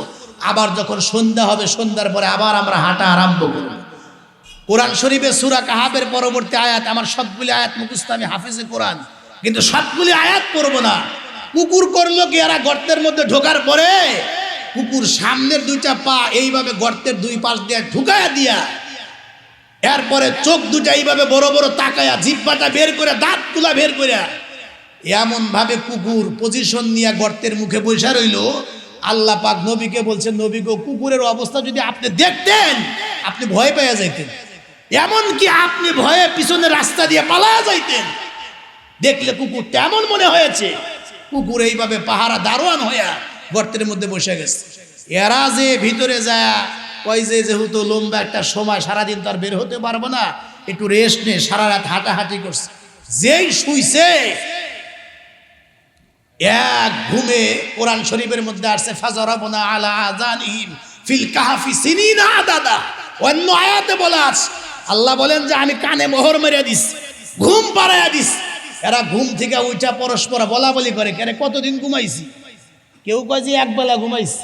আবার যখন সন্ধ্যা হবে, সন্ধ্যার পরে আবার আমরা হাঁটা আরম্ভ করব। কোরআন শরীফে সূরা কাহাফের পরবর্তী আয়াত, আমার সবগুলি আয়াত মুখস্থ, আমি হাফিজে কোরআন, কিন্তু সবগুলি আয়াত পড়বো না। কুকুর করলো কি, এরা গর্তের মধ্যে ঢোকার পরে কুকুর সামনের 2টা পা এইভাবে গর্তের 2 পাশ দিয়ে ঢুকায়া দিয়া, এরপরে চোখ 2টা এইভাবে বড় বড় তাকায়া, জিহ্বাটা বের করে, দাঁতগুলা বের করে, এমন ভাবে কুকুর পজিশন নিয়ে গর্তের মুখে বসে রইল। আল্লাহ পাক নবীকে বলছেন, নবী গো, কুকুরের অবস্থা যদি আপনি দেখতেন, আপনি ভয় পেয়ে যাইতেন। এমন কি আপনি ভয়ে পিছনে রাস্তা দিয়ে পালায়া যাইতেন। দেখলে কুকুরটা এমন মনে হয়েছে, কুকুর এইভাবে পাহারা দারোয়ান হইয়া গর্তের মধ্যে বসে গেছে। এরা যে ভিতরে যায় কয় যে, যেহেতু লম্বা একটা সময়, সারাদিন তার বের হতে পারবো না, একটু রেস্ট নে, সারা রাত হাঁটাহাঁটি করছে। যেই শুইছে, এক ঘুমে কোরআন শরীফের মধ্যে আসছে, ফাজরাবনা আলা আযানিহিম ফিল কাহফি সিনিনা আদাদা। অন্য আয়াতে বলা আছে, আল্লাহ বলেন যে আমি কানে মোহর মেরে দিস, ঘুম পাড়াইয়া দিস। এরা ঘুম থেকে উঠা পরস্পর বলা বলি করে, কেন কতদিন ঘুমাইছি? কেউ কয় যে একবেলা ঘুমাইছি,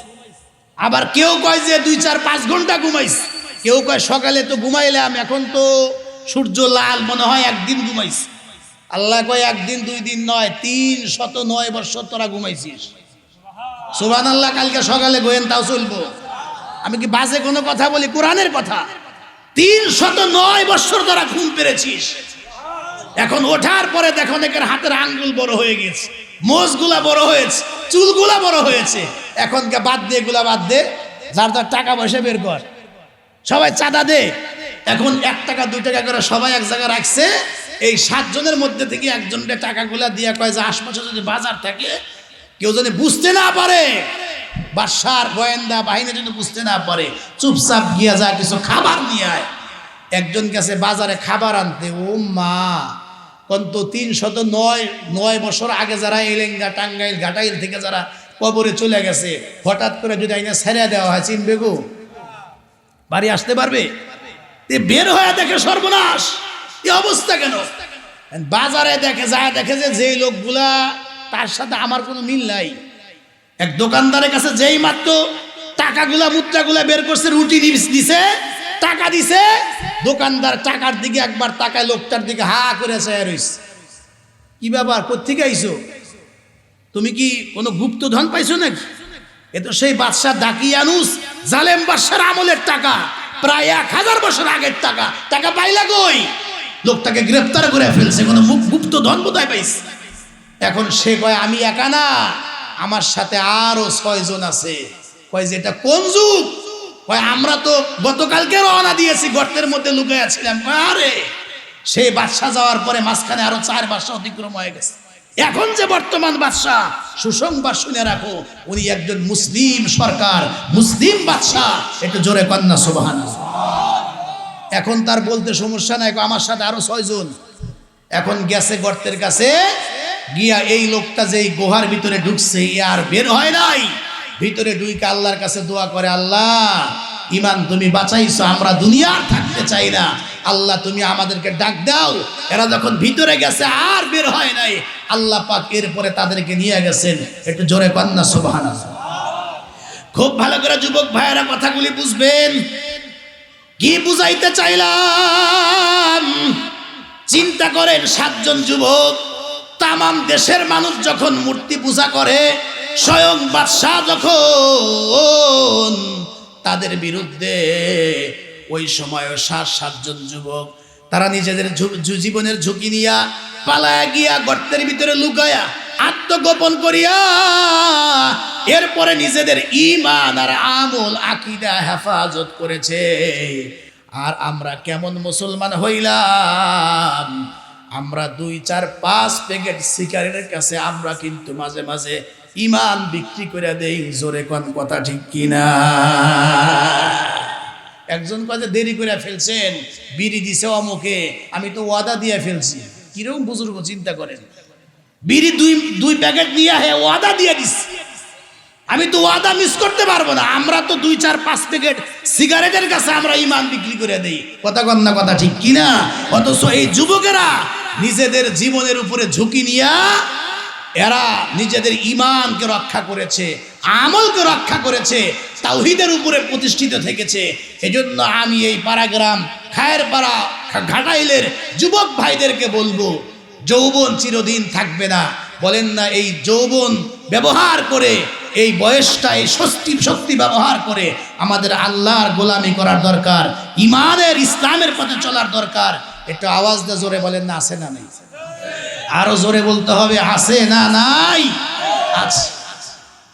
আবার কেউ কয় যে 2-4-5 ঘন্টা ঘুমাইছি, কেউ কয় সকালে তো ঘুমাইলাম, এখন তো সূর্য লাল, মনে হয় একদিন ঘুমাইছি। আল্লাহ কয় একদিন 2 দিন নয়, 309 বছর তোরা ঘুমাইছিস। সুবহানাল্লাহ। কালকে সকালে গোয়েন, তাও চলবো। আমি কি বাজে কোনো কথা বলি? কোরআনের কথা। 309 বছর তোরা ঘুম পেরেছিস। এখন ওঠার পরে দেখো অনেকের হাতের আঙ্গুল বড় হয়ে গেছে, মোজগুলা বড় হয়েছে, চুলগুলা বড় হয়েছে। এখন বাদ দে, এগুলা বাদ দে, যার যার টাকা পয়সা বের কর, সবাই চাঁদা দে। এখন 1 টাকা 2 টাকা করে সবাই এক জায়গায় রাখছে। এই 7 জনের মধ্যে থেকে একজনকে টাকাগুলা দিয়া কয় যে আশপাশে যদি বাজার থাকে, কেউ যদি বুঝতে না পারে, বাদশার গোয়েন্দা বাহিনী যদি বুঝতে না পারে, চুপচাপ গিয়া যা কিছু খাবার নিয়ে আয়। একজন গেছে বাজারে খাবার আনতে, ও মা, কত 309 বছর আগে যারা এলেঙ্গা, টাঙ্গাইল, ঘাটাইল থেকে যারা কবরে চলে গেছে, হঠাৎ করে যদি আইনা ছেড়ে দেওয়া হয়, চিনবে গো? বাড়ি আসতে পারবে? বের হয়ে দেখে সর্বনাশ, এই অবস্থা কেন? বাজারে দেখে, যায় দেখে যে যেই লোকগুলা, তার সাথে আমার কোনো মিল নাই। এক দোকানদারের কাছে যেই মাত্র টাকাগুলা, মুদ্রাগুলা বের করছে, রুটি দিছে, টাকা দিছে, দোকানদার টাকার দিকে একবার তাকায়, লোকটার দিকে হা করে চেয়ে রইছে। কি ব্যাপার, কোত্থেকে আইছো? তুমি কি কোনো গুপ্ত ধন পাইছো নাকি? এ তো সেই বাদশাহ দাকিয়ানুস জালেম বাদশার আমলের টাকা, প্রায় 1000 বছর আগের টাকা। টাকা পাইলা কই? লোকটাকে গ্রেফতার করে ফেলছে, কোনো গুপ্ত ধন বোধহয় পাইছে। এখন সে কয় আমি একা না, আমার সাথে আরো 6 জন আছে। কয় যে এটা কোন যুগ? কয় আমরা তো গতকালকে রওনা দিয়েছি, গর্তের মধ্যে লুকিয়ে ছিলাম। কয় আরে, সেই বাদশা যাওয়ার পরে মাঝখানে আরো 4 বাদশা অতিক্রম হয়ে গেছে। এখন যে বর্তমান বাদশা, সুসংবাদ শুনে রাখো, উনি একজন মুসলিম সরকার, মুসলিম বাদশা। একটু জোরে কন্যা সুবহানাল্লাহ। এখন তার বলতে সমস্যা নাই, আমার সাথে আরো 6 জন। এখন গেছে গর্তের কাছে গিয়া, এই লোকটা যেই গুহার ভিতরে ঢুকছে আর বের হয় নাই, ভিতরে ঢুকে আল্লাহর কাছে দোয়া করে, আল্লাহ ইমান তুমি বাঁচাইছো, আমরা দুনিয়ার থাকতে চাই না, আল্লাহ তুমি আমাদেরকে ডাক দাও। এরা যখন ভিতরে গেছে আর বের হয় নাই, আল্লাহ পাক এরপরে তাদেরকে নিয়ে গেছেন। একটু জোরে কন্যা সুবহানাল্লাহ। খুব ভালো করে যুবক ভাইয়েরা কথাগুলি বুঝবেন। কি বুঝাইতে চাইলাম? চিন্তা করেন, 7 জন যুবক, তামাম দেশের মানুষ যখন মূর্তি পূজা করে, স্বয়ং বাদশাহ যখন তাদের বিরুদ্ধে, ওই সময় 7 জন যুবক তারা নিজেদের জীবনের ঝুঁকি নিয়া পালায়া গিয়া গর্তের ভিতরে লুকায়া আত্মগোপন করিয়া এরপরে নিজেদের ঈমান আর আমল আকীদা হেফাজত করেছে। আর আমরা কেমন মুসলমান হইলাম? আমরা 2, 4, 5 প্যাকেট সিগারেটের কাছে আমরা কিন্তু মাঝে মাঝে ঈমান বিক্রি করে দেই। জোরে কোন কথা ঠিক কিনা? একজন কাজে দেরি করে ফেলছেন, বিড়ি দিছে অমুকে, আমি তো ওয়াদা দিয়ে ফেলছি। কিরকম বুজুর্গ, চিন্তা করেন, বিড়ি 2 প্যাকেট নিয়ে ওয়াদা দিয়ে দিচ্ছে, আমি তো ওয়াদা মিস করতে পারবো না। আমরা তো 2, 4, 5 প্যাকেট সিগারেটের কাছে আমরা ঈমান বিক্রি করে দেই। কথা কন না, কথা ঠিক কিনা? অথচ এই যুবকেরা নিজেদের জীবনের উপরে ঝুঁকি নিয়া এরা নিজেদের ঈমানকে রক্ষা করেছে, আমলকে রক্ষা করেছে, তাওহীদের উপরে প্রতিষ্ঠিত থেকেছে। এজন্য আমি এই পাড়াগ্রাম খায়েরপাড়া ঘাটাইলের যুবক ভাইদেরকে বলবো, যৌবন চিরদিন থাকবে না। বলেন না, এই যৌবন ব্যবহার করে, এই বয়সটা, এই শক্তি ব্যবহার করে আমাদের আল্লাহর গোলামি করার দরকার, ঈমানের ইসলামের পথে চলার দরকার। একটু আওয়াজ দিয়ে জোরে বলেন না, আছে না নাই? আরো জোরে বলতে হবে, আছে না নাই? আছে।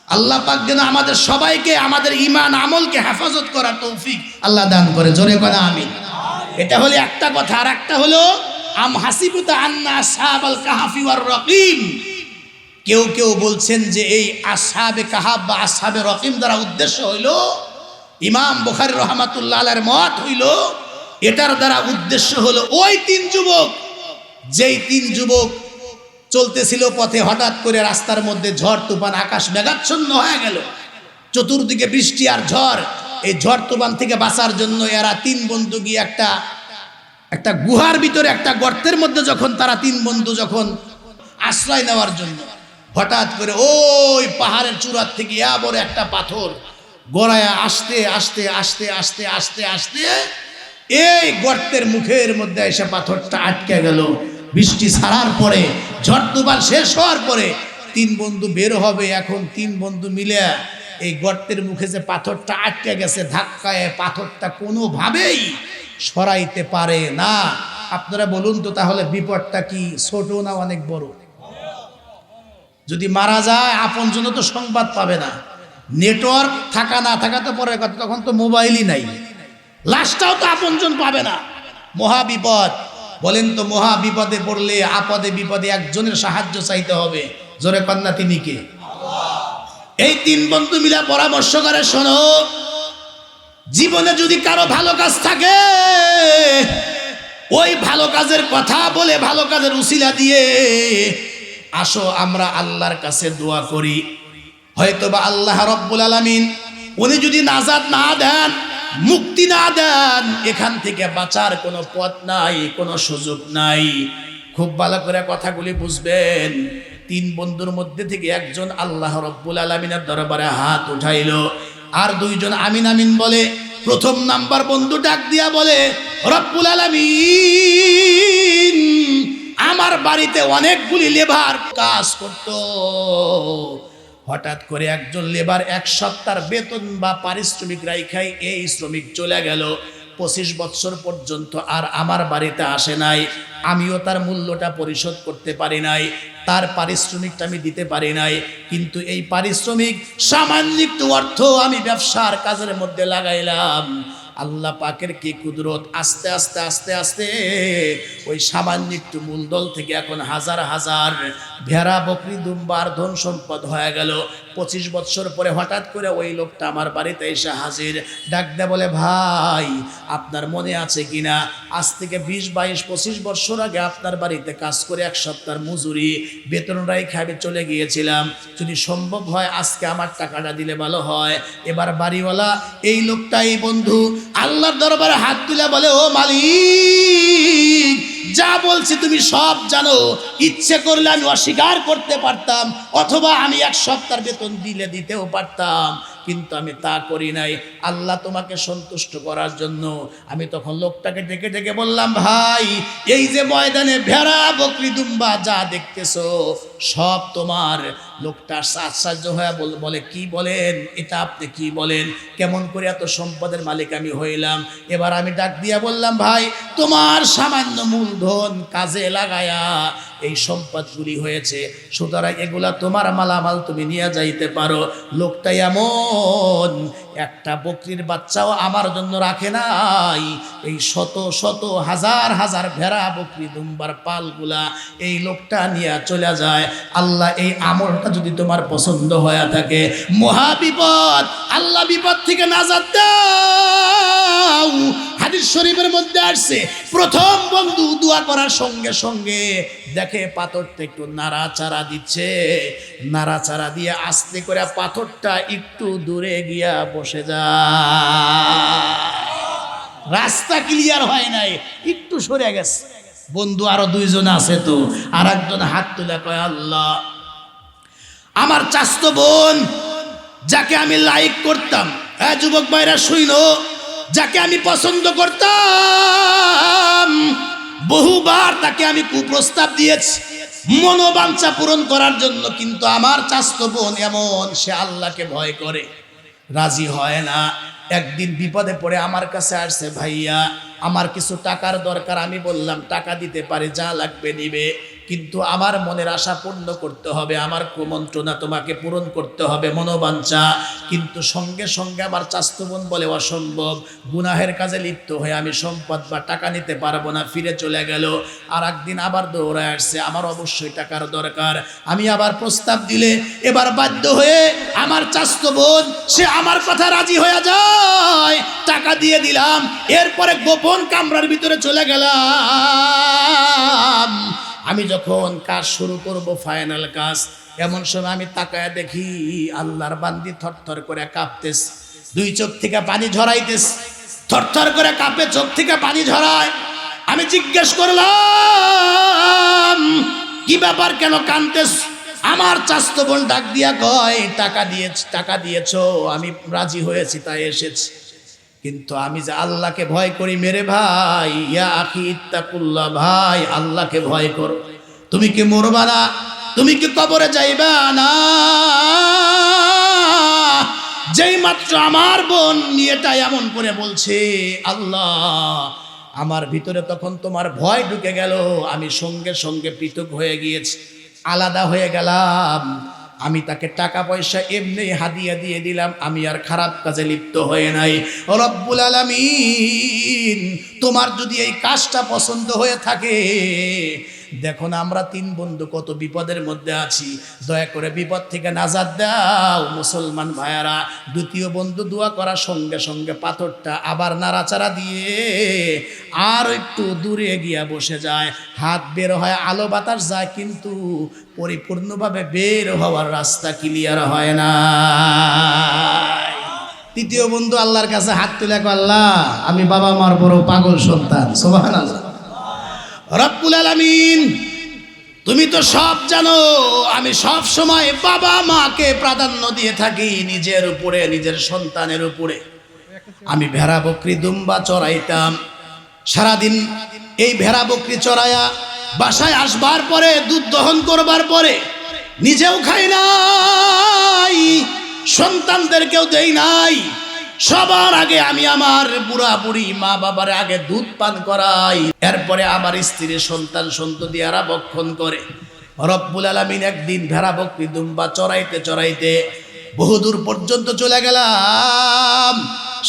আল্লাহ পাক যেন আমাদের সবাইকে আমাদের ঈমান আমলকে হেফাজত করার তৌফিক আল্লাহ দান করে। জোরে করে আমিন। এটা হলো একটা কথা। আর একটা হলো, আম হাসিবুতা আন্না আসহাবাল কাহফি ওয়ার রকিম। কেউ কেউ বলছেন যে এই আসহাবে কাহাফ বা আসহাবে রকিম দ্বারা উদ্দেশ্য হইল, ইমাম বুখারী রাহমাতুল্লাহ আলাইহির মত হইল, এটার দ্বারা উদ্দেশ্য হলো ওই 3 যুবক, যেই 3 যুবক চলতেছিল পথে, হঠাৎ করে রাস্তার মধ্যে ঝড় তুফান, আকাশ মেঘাচ্ছন্ন হয়ে গেল, চতুর্দিকে বৃষ্টি আর ঝড়। এই ঝড় তুফান থেকে বাঁচার জন্য এরা 3 বন্ধু গিয়ে একটা গুহার ভিতরে, একটা গর্তের মধ্যে যখন তারা 3 বন্ধু যখন আশ্রয় নেওয়ার জন্য, হঠাৎ করে ওই পাহাড়ের চূড়ার থেকে বড় একটা পাথর গড়ায় আস্তে আস্তে আস্তে আস্তে আস্তে আস্তে এই গর্তের মুখের মধ্যে এসে পাথরটা আটকে গেল। বৃষ্টি ছাড়ার পরে, ঝড় তুফান শেষ হওয়ার পরে 3 বন্ধু বের হবে। এখন 3 বন্ধু মিলে এই গর্তের মুখে যে পাথরটা আটকে গেছে, ধাক্কায় পাথরটা কোনোভাবেই সরাইতে পারে না। আপনারা বলুন তো, তাহলে বিপদটা কি ছোট না অনেক বড়? যদি মারা যায়, আপনজন তো সংবাদ পাবে না, নেটওয়ার্ক থাকা না থাকা তো পরে কথা, তখন তো মোবাইলই নাই, লাশটাও তো আপনজন পাবে না। মহা বিপদ। বলেন তো, মহা বিপদে পড়লে, আপদে বিপদে একজনের সাহায্য চাইতে হবে। জোরে কন্যা, তিনি কে? এই 3 বন্ধু মিলা পরামর্শ করে, শোনো, জীবনে যদি কারো ভালো কাজ থাকে, ওই ভালো কাজের কথা বলে, ভালো কাজের উসিলা দিয়ে আসো আমরা আল্লাহর কাছে দোয়া করি। হয়তোবা আল্লাহ রব্বুল আলামিন উনি যদি নাজাত না দেন, মুক্তি না দেন, এখান থেকে বাঁচার কোনো পথ নাই, কোনো সুযোগ নাই। খুব ভালো করে কথাগুলি বুঝবেন। 3 বন্ধুর মধ্যে থেকে একজন আল্লাহ রব্বুল আলামিনের দরবারে হাত উঠাইল, আর 2 জন আমিন আমিন বলে প্রথম নাম্বার বন্ধু ডাক দিয়া বলে, রব্বুল আলামিন, আমার বাড়িতে অনেকগুলি লেবার কাজ করতো, হঠাৎ করে একজন লেবার এক সপ্তাহের বেতন বা পারিশ্রমিক রাইখাই এই শ্রমিক চলে গেল, 25 বছর পর্যন্ত আর আমার বাড়িতে আসে নাই, আমিও তার মূল্যটা পরিশোধ করতে পারি নাই, তার পারিশ্রমিকটা আমি দিতে পারি নাই। কিন্তু এই পারিশ্রমিক সামান্য একটু অর্থ আমি ব্যবসার কাজের মধ্যে লাগাইলাম। আল্লাহ পাকের কি কুদরত, আস্তে আস্তে আস্তে আস্তে ওই সামান্য একটু মূলধন থেকে এখন হাজার হাজার ভেড়া বকরি দুম্বার ধন সম্পদ হয়ে গেল। 25 বছর পরে হঠাৎ করে ওই লোকটা আমার বাড়িতে এসে হাজির, ডাক দেয়া বলে, ভাই আপনার মনে আছে কিনা, আজ থেকে 20-22-25 বছর আগে আপনার বাড়িতে কাজ করে এক সপ্তাহের মজুরি বেতন রাইখা আমি চলে গিয়েছিলাম, যদি সম্ভব হয় আজকে আমার টাকাটা দিলে ভালো হয়। এবার বাড়িওয়ালা এই লোকটা, এই বন্ধু আল্লাহর দরবারে হাত তুলে বলে, ও মালিক, যা বলছি তুমি সব জানো, ইচ্ছে করলে আমি অস্বীকার করতে পারতাম, অথবা আমি এক সপ্তাহের বেতন দিতেও পারতাম, কিন্তু আমি তা করি নাই। আল্লাহ তোমাকে সন্তুষ্ট করার জন্য আমি তখন লোকটাকে ডেকে ডেকে বললাম, ভাই এই যে ময়দানে ভেড়া বকরি দুম্বা যা দেখতেছো সব তোমার। লোকটা আশ্চর্য হয়ে বলে, কি বলেন, এটা আপনি কি বলেন, কেমন করে এত সম্পদের মালিক আমি হইলাম? এবার আমি ডাক দিয়া বললাম, ভাই তোমার সামান্য মূলধন কাজে লাগায়া এই সম্পদগুলি হয়েছে, সুতরাং এগুলা তোমার মালামাল, তুমি নিয়ে যাইতে পারো। লোকটা এমন একটা বকরির বাচ্চাও আমার জন্য রাখে নাই, এই শত শত হাজার হাজার ভেড়া বকরি দুম্বার পালগুলা এই লোকটা নিয়ে চলে যায়। আল্লাহ এই আমলটা যদি তোমার পছন্দ হয়ে থাকে, মহা বিপদ, আল্লাহ বিপদ থেকে নাজাত দাও। হাদিস শরীফের মধ্যে আসছে, প্রথম বন্ধু দোয়া করার সঙ্গে সঙ্গে দেখে পাথরটা একটু নাড়াচাড়া দিচ্ছে, নাড়াচাড়া দিয়ে আস্তে করে পাথরটা একটু দূরে গিয়া বসে যায়। রাস্তা ক্লিয়ার হয় নাই, একটু সরে গেছে। বন্ধু আরো দুইজন আছে তো, আর একজন হাত তুলে কয়, আল্লাহ আমার চাচতো বোন যাকে আমি লাইক করতাম, হ্যাঁ যুবক ভাইরা শুইনো, যাকে আমি পছন্দ করতাম, বহুবার তাকে আমি কুপ্রস্তাব দিয়েছি মনোবাঞ্ছা পূরণ করার জন্য, কিন্তু আমার চাচতো বোন এমন, সে আল্লাহকে ভয় করে, রাজি হয় না। একদিন বিপদে পড়ে আমার কাছে আসছে, ভাইয়া আমার কিছু টাকার দরকার। আমি বললাম টাকা দিতে পারে, যা লাগবে নিবে, কিন্তু আমার মনের আশা পূর্ণ করতে হবে, আমার কুমন্ত্রণা তোমাকে পূরণ করতে হবে, মনোবাঞ্ছা। কিন্তু সঙ্গে সঙ্গে আমার চাচতো বোন বলে, অসম্ভব, গুনাহের কাজে লিপ্ত হয়ে আমি সম্পদ বা টাকা নিতে পারবো না, ফিরে চলে গেল। আর একদিন আবার দৌড়ায় আসছে, আমার অবশ্যই টাকার দরকার। আমি আবার প্রস্তাব দিলে এবার বাধ্য হয়ে আমার চাচতো বোন সে আমার কথা রাজি হয়ে যায়, টাকা দিয়ে দিলাম। এরপরে গোপন কামরার ভিতরে চলে গেলাম। আমি যখন কাজ শুরু করব, ফাইনাল কাজ, এমন সময় আমি তাকায় দেখি আল্লাহর বান্দি থরথর করে কাঁপতেছে, দুই চোখ থেকে পানি ঝরাইতেছে, থরথর করে কাঁপে, চোখ থেকে পানি ঝরায়। আমি জিজ্ঞেস করলাম, কি ব্যাপার, কেন কাঁদতেছ? আমার চাচতো বোন ডাক দিয়া কয়, টাকা দিয়েছো, আমি রাজি হয়েছি তাই এসেছি, কিন্তু আমি যে আল্লাহকে ভয় করি মেরে ভাই, ইয়া আখি ইত্তাকুল্লাহ, ভাই আল্লাহকে ভয় করো। তুমি কি মরবা না? তুমি কি কবরে যাইবা না? যেই মাত্র আমার বোন নিয়েটা এমন করে বলছে, আল্লাহ আমার ভিতরে তখন তোমার ভয় ঢুকে গেল। আমি সঙ্গে সঙ্গে পৃথক হয়ে গিয়েছি, আলাদা হয়ে গেলাম। আমি তাকে টাকা পয়সা এমনি হাদিয়া দিয়ে দিলাম, আমি আর খারাপ কাজে লিপ্ত হয়ে নাই। রব্বুল আলামিন তোমার যদি এই কাজটা পছন্দ হয়ে থাকে, দেখো না আমরা তিন বন্ধু কত বিপদের মধ্যে আছি, দয়া করে বিপদ থেকে নাজাত দাও। মুসলমান ভাইয়ারা, দ্বিতীয় বন্ধু দোয়া করার সঙ্গে সঙ্গে পাথরটা আবার নাড়াচাড়া দিয়ে আর একটু দূরে গিয়া বসে যায়। হাত বের হয়, আলো বাতাস যায়, কিন্তু পরিপূর্ণভাবে বের হওয়ার রাস্তা ক্লিয়ার হয় না। তৃতীয় বন্ধু আল্লাহর কাছে হাত তুলে কয়, আল্লাহ আমি বাবা মার বড় পাগল সন্তান, সুবহানাল্লাহ। রব্বুল আলামিন তুমি তো সব জানো, আমি সব সময় বাবা মাকে প্রাধান্য দিয়ে থাকি নিজের উপরে, নিজের সন্তানের উপরে। আমি ভেড়া বকরি দুম্বা চড়াইতাম। সারাদিন এই ভেড়া বকরি চড়াইয়া বাসায় আসবার পরে দুধ দহন করবার পরে নিজেও খাই নাই, সন্তানদেরকেও দেই নাই। সবার আগে আমি আমার বুড়া বুড়ি মা বাবার আগে দুধ পান করাই, এরপরে আমার স্ত্রী সন্তান সন্ততি এরা ভক্ষণ করে। রব্বুল আলামিন একদিন ভেড়া বকরি দুম্বা চড়াইতে চড়াইতে বহুদূর পর্যন্ত চলে গেলাম।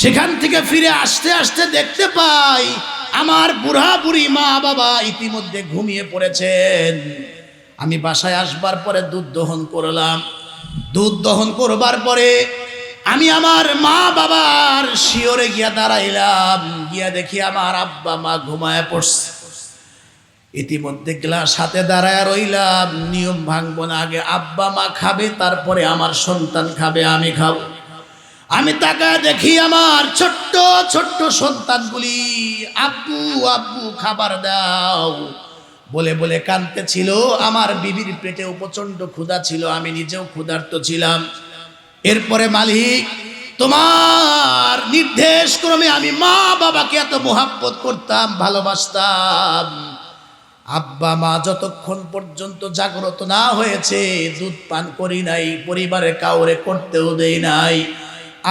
সেখান থেকে ফিরে আসতে আসতে দেখতে পাই আমার বুড়া বুড়ি মা বাবা ইতিমধ্যে ঘুমিয়ে পড়েছেন। আমি বাসায় আসবার পরে দুধ দহন করলাম। দুধ দহন করবার পরে আমি আমার মা বাবার শিওরে গিয়া দাঁড়াইলাম। গিয়া দেখি আমার আব্বা মা ঘুমায় পড়ছে। ইতিমধ্যে গ্লাস হাতে দাঁড়ায় রইলাম। নিয়ম ভাঙবো না, আগে আব্বা মা খাবে, তারপরে আমার সন্তান খাবে, আমি খাবো। আমি তাকায় দেখি আমার ছোট্ট ছোট্ট সন্তানগুলি আব্বু আব্বু খাবার দাও বলে বলে কাঁদতেছিল। আমার বিবির পেটেও প্রচন্ড ক্ষুধা ছিল, আমি নিজেও ক্ষুধার্ত ছিলাম। এরপরে মালিক তোমার নির্দেশ ক্রমে আমি মা বাবাকে এত মোহাব্বত করতাম, ভালোবাসতাম। আব্বা মা যতক্ষণ পর্যন্ত জাগ্রত না হয়েছে দুধ পান করি নাই, পরিবারে কাউরে করতেও দেই নাই।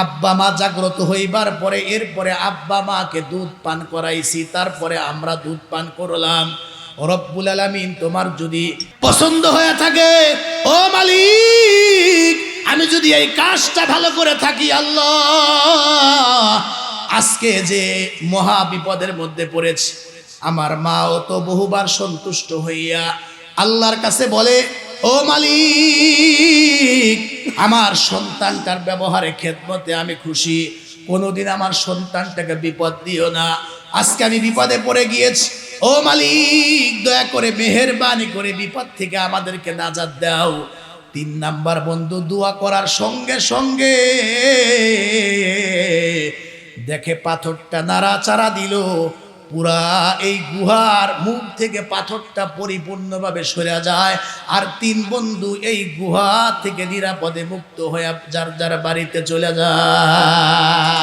আব্বা মা জাগ্রত হইবার পরে এরপরে আব্বা মাকে দুধ পান করাইছি, তারপরে আমরা দুধ পান করলাম। রব্বুল আলামিন তোমার যদি পছন্দ হয়ে থাকে ও মালিক, আমি যদি এই কাজটা ভালো করে থাকি, আল্লাহ আজকে যে মহা বিপদের মধ্যে পড়েছে, আমার মাও তো বহুবার সন্তুষ্ট হইয়া আল্লাহর কাছে বলে ও মালিক আমার সন্তানটার ব্যবহারে খেদমতে আমি খুশি, কোনোদিন আমার সন্তানটাকে বিপদ দিও না। আজকে আমি বিপদে পড়ে গিয়েছি, ও মালিক দয়া করে মেহেরবানি করে বিপদ থেকে আমাদেরকে নাজাত দাও। 3 নাম্বার বন্ধু দোয়া করার সঙ্গে সঙ্গে দেখে পাথরটা নাড়াচাড়া দিল। পুরা এই গুহার মুখ থেকে পাথরটা পরিপূর্ণভাবে সরে যায়, আর 3 বন্ধু এই গুহা থেকে নিরাপদে মুক্ত হয়ে যার যার বাড়িতে চলে যায়।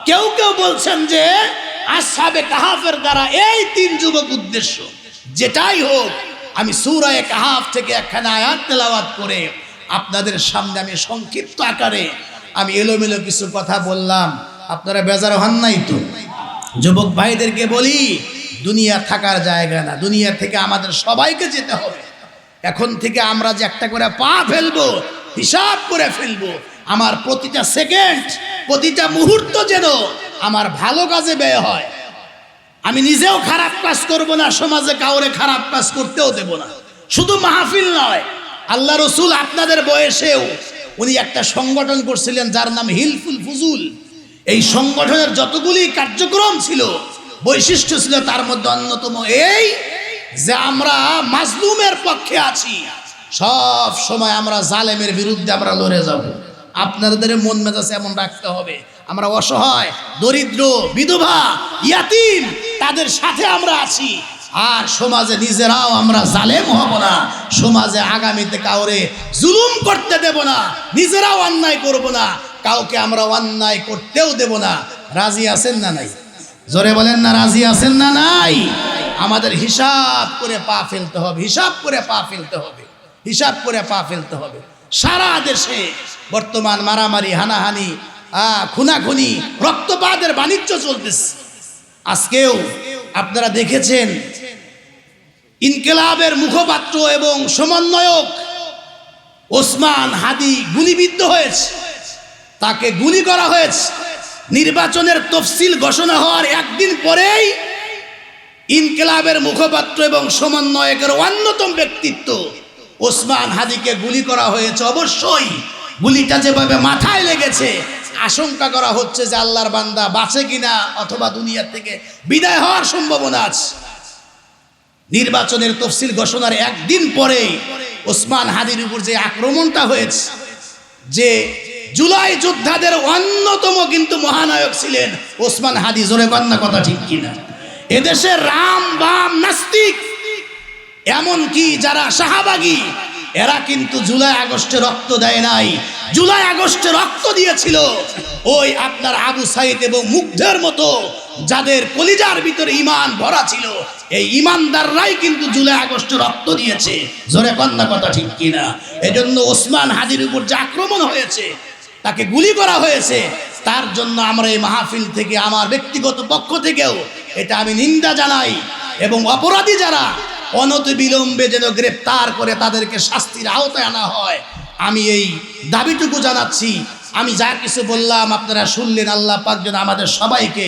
কেউ কেউ বলছেন যে আসহাবে কাহাফের দ্বারা এই 3 যুবক উদ্দেশ্য। যেটাই হোক, আমি সূরা কাহাফ থেকে একখানা আয়াত তেলাওয়াত করে আপনাদের সামনে আমি সংক্ষিপ্ত আকারে আমি এলোমেলো কিছু কথা বললাম, আপনারা বেজার হন নাই তো? যুবক ভাইদেরকে বলি, দুনিয়া থাকার জায়গা না, দুনিয়া থেকে আমাদের সবাইকে যেতে হবে। এখন থেকে আমরা যে একটা করে পা ফেলবো, হিসাব করে ফেলবো। আমার প্রতিটা সেকেন্ড, প্রতিটা মুহূর্ত যেন আমার ভালো কাজে ব্যয় হয়। আমি নিজেও খারাপ কাজ করব না, সমাজে কাউরে খারাপ কাজ করতেও দেব না। শুধু মাহফিল নয়, আল্লাহ রসুল আপনাদের বয়সেও উনি একটা সংগঠন করছিলেন যার নাম হিলফুল ফুজুল। এই সংগঠনের যতগুলি কার্যক্রম ছিল, বৈশিষ্ট্য ছিল, তার মধ্যে অন্যতম এই যে আমরা মাজলুমের পক্ষে আছি। সব সময় আমরা জালেমের বিরুদ্ধে আমরা লড়ে যাব। আপনাদের মন মেজাজ এমন রাখতে হবে, আমরা অসহায়, দরিদ্র, বিধবা, ইয়াতিম তাদের সাথে আমরা আছি। আর সমাজে নিজেরাও আমরা জালেম হব না, সমাজে আগামীতে কাউরে জুলুম করতে দেব না, নিজেরাও অন্যায় করব না, কাউকে আমরা অন্যায় করতেও দেব না। রাজি আছেন না নাই? জোরে বলেন না, রাজি আছেন না নাই? আমাদের হিসাব করে পা ফেলতে হবে, হিসাব করে পা ফেলতে হবে, হিসাব করে পা ফেলতে হবে। সারা দেশে বর্তমান মারামারি, হানাহানি, খুনাখুনি, রক্তপাতের বাণিজ্য চলতেছে। আজকেও আপনারা দেখেছেন ইনকিলাবের মুখপাত্র এবং সমন্বয়ক ওসমান হাদি গুলিবিদ্ধ হয়েছে, তাকে গুলি করা হয়েছে। নির্বাচনের তফসিল ঘোষণা হওয়ার একদিন পরেই ইনকিলাবের মুখপাত্র এবং সমন্বয়কের অন্যতম ব্যক্তিত্ব ওসমান হাদিকে গুলি করা হয়েছে। অবশ্যই গুলিটা যেভাবে মাথায় লেগেছে, আশঙ্কা করা হচ্ছে যে আল্লাহর বান্দা বাঁচে কিনা, অথবা দুনিয়া থেকে বিদায় হওয়ার সম্ভাবনা আছে। নির্বাচনের তফসিল ঘোষণার একদিন পরে ওসমান হাদির উপর যে আক্রমণটা হয়েছে, যে জুলাই যোদ্ধাদের অন্যতম কিন্তু মহানায়ক ছিলেন ওসমান হাদি। জোরে কন্যা কথা ঠিক কিনা? এদেশের রাম বাম নাস্তিক, এমনকি যারা শাহবাগী, এরা কিন্তু জুলাই আগস্টে রক্ত দেয় নাই। জুলাই আগস্টে রক্ত দিয়েছিল ওই আপনার আবু সাইদ এবং মুগ্ধের মতো যাদের কলিজার ভিতরে ঈমান ভরা ছিল, এই ঈমানদাররাই কিন্তু জুলাই আগস্টে রক্ত দিয়েছে। জোরে কন্যা কথা ঠিক কিনা? এজন্য ওসমান হাদির উপর যে আক্রমণ হয়েছে, তাকে গুলি করা হয়েছে, তার জন্য আমরা এই মাহফিল থেকে, আমার ব্যক্তিগত পক্ষ থেকেও এটা আমি নিন্দা জানাই। এবং অপরাধী যারা অনতিবিলম্বে যেন গ্রেপ্তার করে তাদেরকে শাস্তির আওতায় আনা হয়, আমি এই দাবিটুকু জানাচ্ছি। আমি যা কিছু বললাম আপনারা শুনলেন। আল্লাহ পাক যেন আমাদের সবাইকে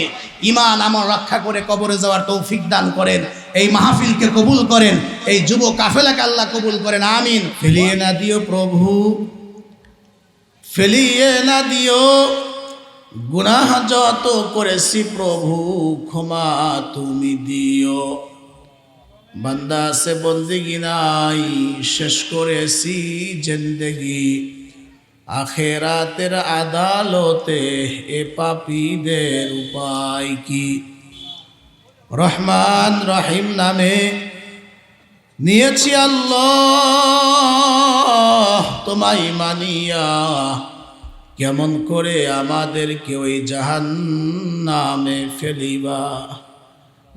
ঈমান আমল রক্ষা করে কবরে যাওয়ার তৌফিক দান করেন, এই মাহফিলকে কবুল করেন, এই যুব কাফেলাকে আল্লাহ কবুল করেন, আমিন। ফেলিয়ে না দিও প্রভু, ফেলিয়ে না দিও, গুনাহ যত করেছি প্রভু ক্ষমা তুমি দিও। বান্দা সে বন্দেগি নাই, শেষ করেছি জিন্দেগি, আখেরাতের আদালতে এ পাপীদের উপায় কি? রহমান রহিম নামে নিয়েছি আল্লাহ তোমায় মানিয়া, কেমন করে আমাদেরকে ওই জাহান্নামে ফেলিবা?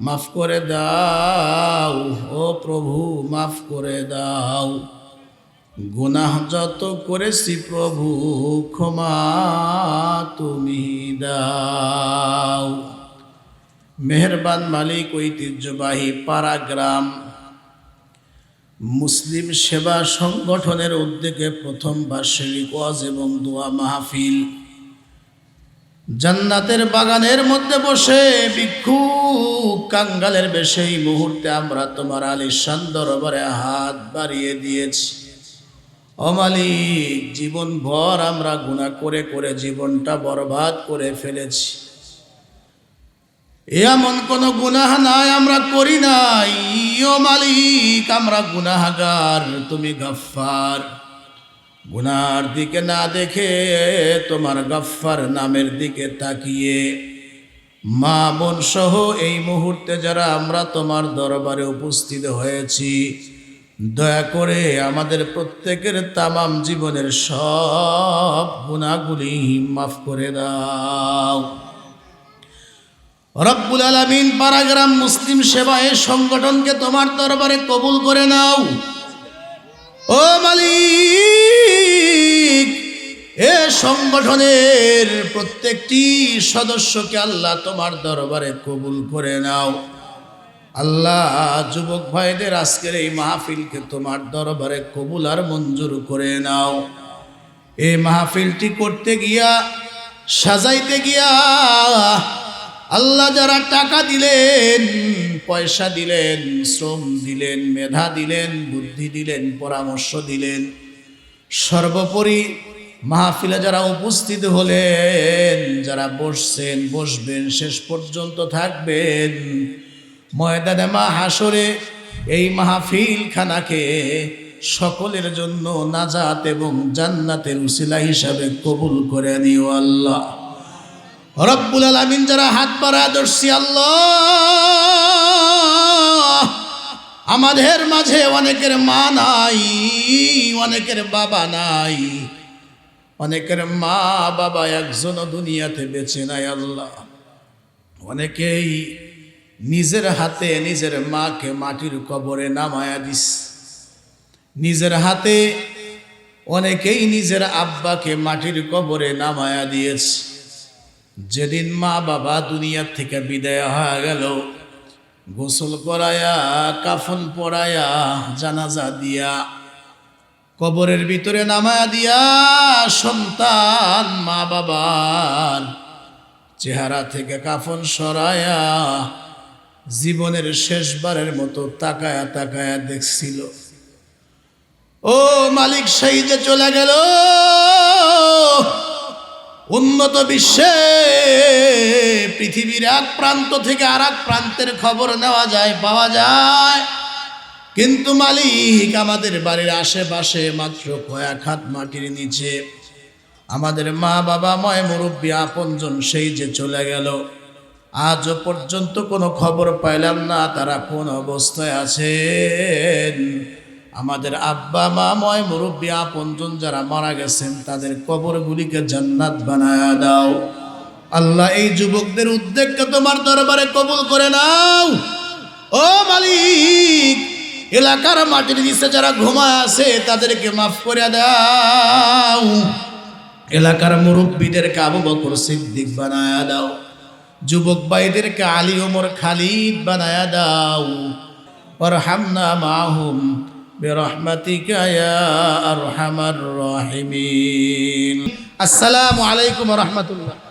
মাফ করে দাও ও প্রভু, মাফ করে দাও, গুনাহ যত করেছি প্রভু ক্ষমা তুমি দাও। মেহেরবান মালিক ঐতিহ্যবাহী পাড়াগ্রাম মুসলিম সেবা সংগঠনের উদ্যোগে প্রথম বার্ষিক ওয়াজ এবং দোয়া মাহফিল জান্নাতের বাগানের মধ্যে বসে ভিক্ষুক কাঙ্গালের বেশে এই মুহূর্তে আমরা তোমার আলিশান দরবারে হাত বাড়িয়ে দিয়েছি। ও মালিক, জীবন ভর আমরা গুনাহ করে করে জীবনটা বরবাদ করে ফেলেছি। এমন কোন গুনাহ নাই আমরা করি নাই। ও মালিক, আমরা গুনাহগার, তুমি গফফার। গুনার দিকে না দেখে তোমার গফফার নামের দিকে তাকিয়ে মা বোন সহ এই মুহূর্তে যারা আমরা তোমার দরবারে উপস্থিত হয়েছি, দয়া করে আমাদের প্রত্যেকের তামাম জীবনের সব গুনাহগুলি মাফ করে দাও। রব্বুল আলামিন পাড়াগ্রাম মুসলিম সেবা এই সংগঠনকে তোমার দরবারে কবুল করে নাও। ও মালিক, এ সংগঠনের প্রত্যেকটি সদস্যকে আল্লাহ তোমার দরবারে কবুল করে নাও। আল্লাহ, যুবক ভাইদের আজকের এই মাহফিলকে তোমার দরবারে কবুল আর মঞ্জুর করে নাও। এই মাহফিলটি করতে গিয়া, সাজাইতে গিয়া আল্লাহ যারা টাকা দিলেন, পয়সা দিলেন, শ্রম দিলেন, মেধা দিলেন, বুদ্ধি দিলেন, পরামর্শ দিলেন, সর্বোপরি মাহফিলে যারা উপস্থিত হলেন, যারা বসছেন, বসবেন, শেষ পর্যন্ত থাকবেন, ময়দানে মাহশরে এই মাহফিল খানাকে সকলের জন্য নাজাত এবং জান্নাতের উসিলা হিসাবে কবুল করে নিও আল্লাহ। রব্বুল আলামিন যারা হাত বাড়া ধরছি আল্লাহ, আমাদের মাঝে অনেকের মা নাই, অনেকের বাবা নাই, অনেকের মা বাবা একজনও দুনিয়াতে বেঁচে নাই আল্লাহ। অনেকেই নিজের হাতে নিজের মাকে মাটির কবরে নামায়া দিস, নিজের হাতে অনেকেই নিজের আব্বাকে মাটির কবরে নামায়া দিয়েছে। যেদিন মা বাবা দুনিয়ার থেকে বিদায় হয়ে গেল, গোসল করায়া, কাফন পরায়া, জানাজা দিয়া, কবরের ভিতরে নামায়া দিয়া, সন্তান মা বাবার চেহারা থেকে কাফন সরায়া জীবনের শেষবারের মতো তাকায়া তাকায়া দেখছিল। ও মালিক, সেই যে চলে গেল, উন্নত বিশ্বে পৃথিবীর এক প্রান্ত থেকে আর এক প্রান্তের খবর নেওয়া যায়, পাওয়া যায়, কিন্তু মালিক আমাদের বাড়ির আশেপাশে মাত্র কয়েক হাত মাটির নিচে আমাদের মা বাবা, ময় মুরব্বী, আপনজন সেই যে চলে গেল, আজও পর্যন্ত কোনো খবর পাইলাম না তারা কোন অবস্থায় আছেন। আমাদের আব্বা মা ময় মুরব্বী আপনজন যারা মারা গেছেন তাদের কবরগুলিকে জান্নাত বানায়া দাও। আল্লাহ এই যুবকদের উদ্যোগকে তোমার দরবারে কবুল করে নাও। ও মালিক, এলাকার মাটির নিচে যারা ঘুমায় আছে তাদেরকে মাফ করে দাও। এলাকার মুরব্বীদেরকে আবু বকর সিদ্দিক বানায়া দাও। যুবক ভাইদেরকে আলী ওমর খালিদ বানায়া দাও। ওয়ারহামনা মাহুম বিরহমাতিকা ইয়া আরহামার রাহিমিন। আসসালামু আলাইকুম ওয়া রাহমাতুল্লাহ।